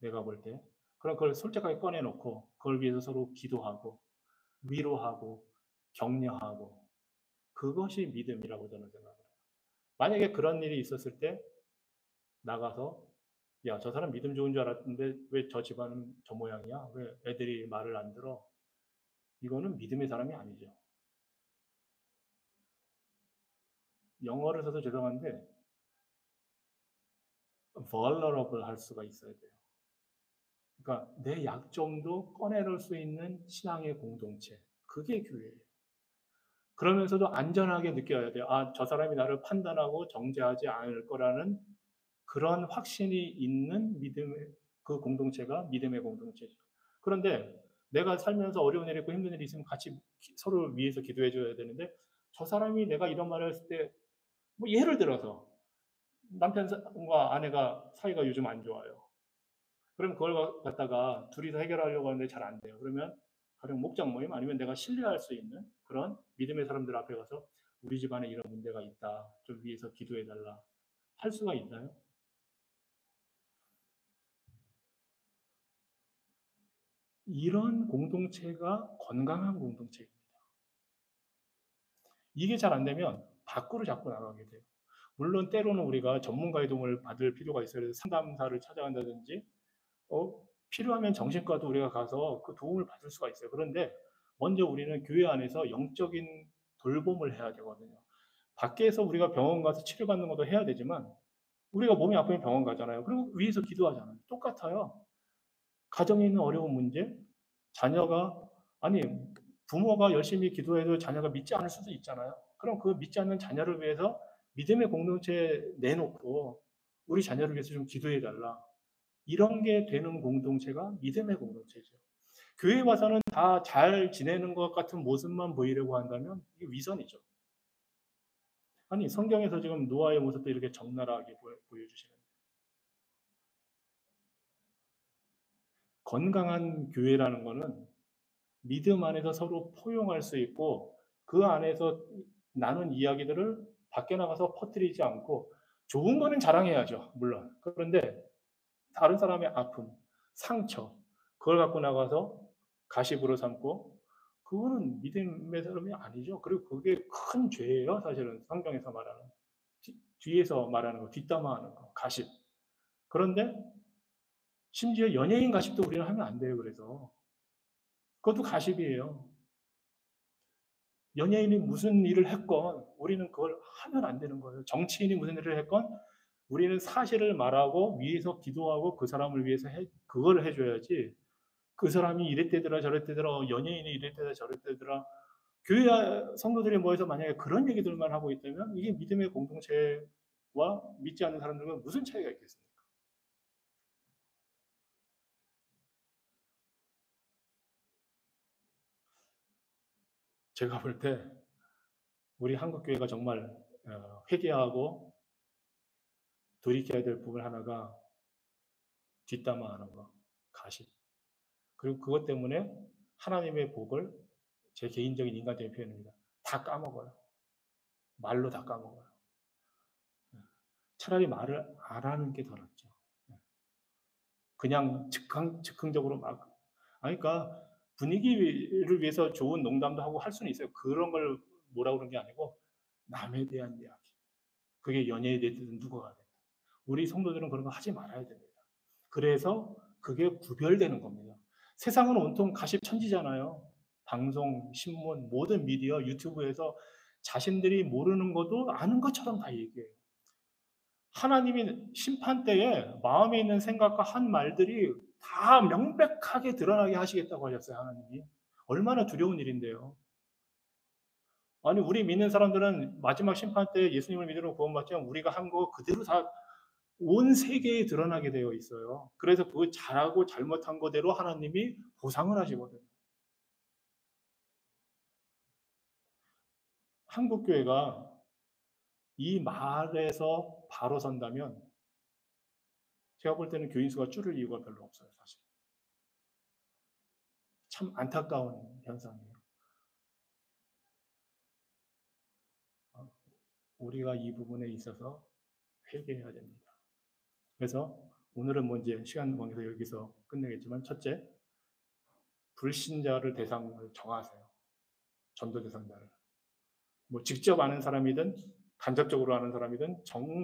내가 볼 때 그럼 그걸 솔직하게 꺼내놓고 그걸 위해서 서로 기도하고 위로하고 격려하고 그것이 믿음이라고 저는 생각을 해요. 만약에 그런 일이 있었을 때 나가서 야, 저 사람 믿음 좋은 줄 알았는데 왜 저 집안은 저 모양이야? 왜 애들이 말을 안 들어? 이거는 믿음의 사람이 아니죠. 영어를 써서 죄송한데 vulnerable 할 수가 있어야 돼요. 그러니까 내 약점도 꺼내놓을 수 있는 신앙의 공동체. 그게 교회예요. 그러면서도 안전하게 느껴야 돼요. 저 사람이 나를 판단하고 정죄하지 않을 거라는 그런 확신이 있는 믿음의 그 공동체가 믿음의 공동체죠. 그런데 내가 살면서 어려운 일이 있고 힘든 일이 있으면 같이 서로 위해서 기도해 줘야 되는데 저 사람이 내가 이런 말을 했을 때 뭐 예를 들어서 남편과 아내가 사이가 요즘 안 좋아요. 그럼 그걸 갖다가 둘이서 해결하려고 하는데 잘 안 돼요. 그러면 가령 목장 모임 아니면 내가 신뢰할 수 있는 그런 믿음의 사람들 앞에 가서 우리 집안에 이런 문제가 있다. 좀 위해서 기도해 달라. 할 수가 있나요? 이런 공동체가 건강한 공동체입니다. 이게 잘 안 되면 밖으로 자꾸 나가게 돼요. 물론 때로는 우리가 전문가의 도움을 받을 필요가 있어요. 그래서 상담사를 찾아간다든지 필요하면 정신과도 우리가 가서 그 도움을 받을 수가 있어요. 그런데 먼저 우리는 교회 안에서 영적인 돌봄을 해야 되거든요. 밖에서 우리가 병원 가서 치료받는 것도 해야 되지만 우리가 몸이 아프면 병원 가잖아요. 그리고 위에서 기도하잖아요. 똑같아요. 가정에 있는 어려운 문제, 자녀가 아니 부모가 열심히 기도해도 자녀가 믿지 않을 수도 있잖아요. 그럼 그 믿지 않는 자녀를 위해서 믿음의 공동체 내놓고 우리 자녀를 위해서 좀 기도해 달라. 이런 게 되는 공동체가 믿음의 공동체죠. 교회 와서는 다 잘 지내는 것 같은 모습만 보이려고 한다면 이게 위선이죠. 아니 성경에서 지금 노아의 모습도 이렇게 적나라하게 보여주시는데 건강한 교회라는 거는 믿음 안에서 서로 포용할 수 있고 그 안에서 나눈 이야기들을 밖에 나가서 퍼뜨리지 않고 좋은 거는 자랑해야죠. 물론. 그런데 다른 사람의 아픔, 상처 그걸 갖고 나가서 가십으로 삼고 그거는 믿음의 사람이 아니죠. 그리고 그게 큰 죄예요. 사실은 성경에서 말하는 뒤에서 말하는 거, 뒷담화하는 거, 가십. 그런데 심지어 연예인 가십도 우리는 하면 안 돼요. 그래서 그것도 가십이에요. 연예인이 무슨 일을 했건 우리는 그걸 하면 안 되는 거예요. 정치인이 무슨 일을 했건 우리는 사실을 말하고 위에서 기도하고 그 사람을 위해서 그걸 해줘야지. 그 사람이 이랬대더라 저랬대더라 연예인이 이랬대더라 저랬대더라 교회 성도들이 모여서 만약에 그런 얘기들만 하고 있다면 이게 믿음의 공동체와 믿지 않는 사람들과 무슨 차이가 있겠습니까? 제가 볼 때 우리 한국 교회가 정말 회개하고 돌이켜야 될 부분 하나가 뒷담화하는 거, 가십. 그리고 그것 때문에 하나님의 복을 제 개인적인 인간적인 표현입니다. 다 까먹어요. 말로 다 까먹어요. 차라리 말을 안 하는 게 더 낫죠. 그냥 즉흥적으로 막. 그러니까 분위기를 위해서 좋은 농담도 하고 할 수는 있어요. 그런 걸 뭐라 그러는 게 아니고 남에 대한 이야기. 그게 연예에 대해서든 누구가 돼. 우리 성도들은 그런 거 하지 말아야 됩니다. 그래서 그게 구별되는 겁니다. 세상은 온통 가십천지잖아요. 방송, 신문, 모든 미디어, 유튜브에서 자신들이 모르는 것도 아는 것처럼 다 얘기해요. 하나님이 심판 때에 마음에 있는 생각과 한 말들이 다 명백하게 드러나게 하시겠다고 하셨어요, 하나님이. 얼마나 두려운 일인데요. 아니, 우리 믿는 사람들은 마지막 심판 때 예수님을 믿으러 구원받지만 우리가 한 거 그대로 다 온 세계에 드러나게 되어 있어요. 그래서 그 잘하고 잘못한 거대로 하나님이 보상을 하시거든요. 한국교회가 이 말에서 바로 선다면 제가 볼 때는 교인 수가 줄을 이유가 별로 없어요, 사실. 참 안타까운 현상이에요. 우리가 이 부분에 있어서 회개해야 됩니다. 그래서 오늘은 뭐 이제 시간 관계에서 여기서 끝내겠지만 첫째, 불신자를 대상을 정하세요. 전도 대상자를. 뭐 직접 아는 사람이든 간접적으로 아는 사람이든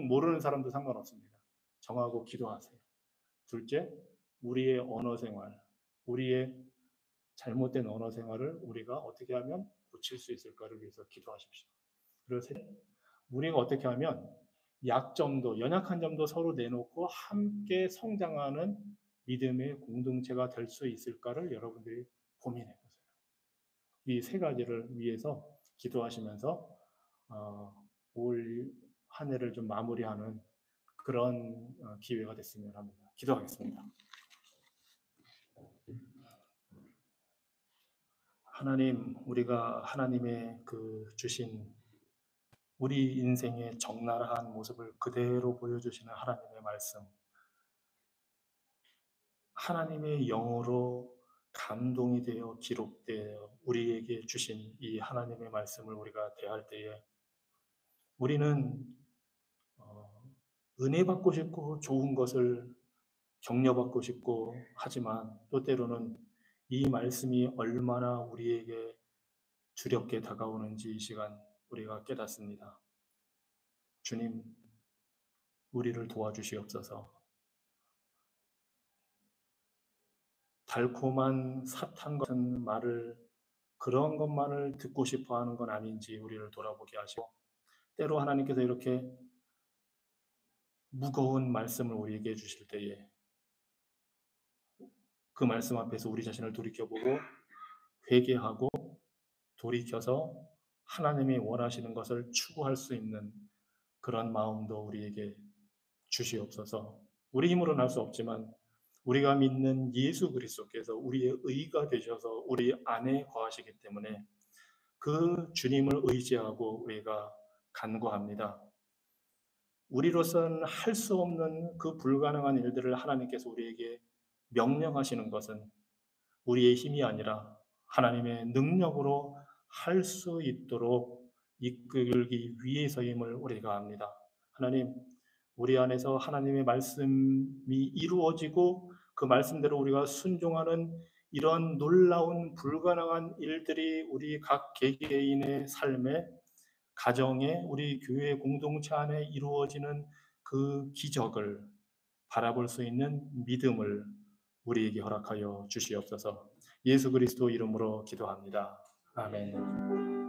모르는 사람도 상관없습니다. 정하고 기도하세요. 둘째, 우리의 언어 생활, 우리의 잘못된 언어 생활을 우리가 어떻게 하면 고칠 수 있을까를 위해서 기도하십시오. 그리고 셋, 우리가 어떻게 하면 약점도, 연약한 점도 서로 내놓고 함께 성장하는 믿음의 공동체가 될 수 있을까를 여러분들이 고민해 보세요. 이 세 가지를 위해서 기도하시면서 올 한 해를 좀 마무리하는 그런 기회가 됐으면 합니다. 기도하겠습니다. 하나님, 우리가 하나님의 그 주신 우리 인생의 적나라한 모습을 그대로 보여주시는 하나님의 말씀, 하나님의 영으로 감동이 되어 기록되어 우리에게 주신 이 하나님의 말씀을 우리가 대할 때에 우리는 어, 은혜 받고 싶고 좋은 것을 격려받고 싶고 하지만 또 때로는 이 말씀이 얼마나 우리에게 두렵게 다가오는지 이 시간 우리가 깨닫습니다. 주님, 우리를 도와주시옵소서. 달콤한 사탕 같은 말을, 그런 것만을 듣고 싶어 하는 건 아닌지 우리를 돌아보게 하시고, 때로 하나님께서 이렇게 무거운 말씀을 우리에게 주실 때에 그 말씀 앞에서 우리 자신을 돌이켜보고 회개하고 돌이켜서 하나님이 원하시는 것을 추구할 수 있는 그런 마음도 우리에게 주시옵소서. 우리 힘으로는 할 수 없지만 우리가 믿는 예수 그리스도께서 우리의 의가 되셔서 우리 안에 거하시기 때문에 그 주님을 의지하고 우리가 간구합니다. 우리로서는 할 수 없는 그 불가능한 일들을 하나님께서 우리에게 명령하시는 것은 우리의 힘이 아니라 하나님의 능력으로 할 수 있도록 이끌기 위해서임을 우리가 압니다. 하나님, 우리 안에서 하나님의 말씀이 이루어지고 그 말씀대로 우리가 순종하는 이런 놀라운 불가능한 일들이 우리 각 개개인의 삶에, 가정에, 우리 교회 공동체 안에 이루어지는 그 기적을 바라볼 수 있는 믿음을 우리에게 허락하여 주시옵소서. 예수 그리스도 이름으로 기도합니다. 아멘.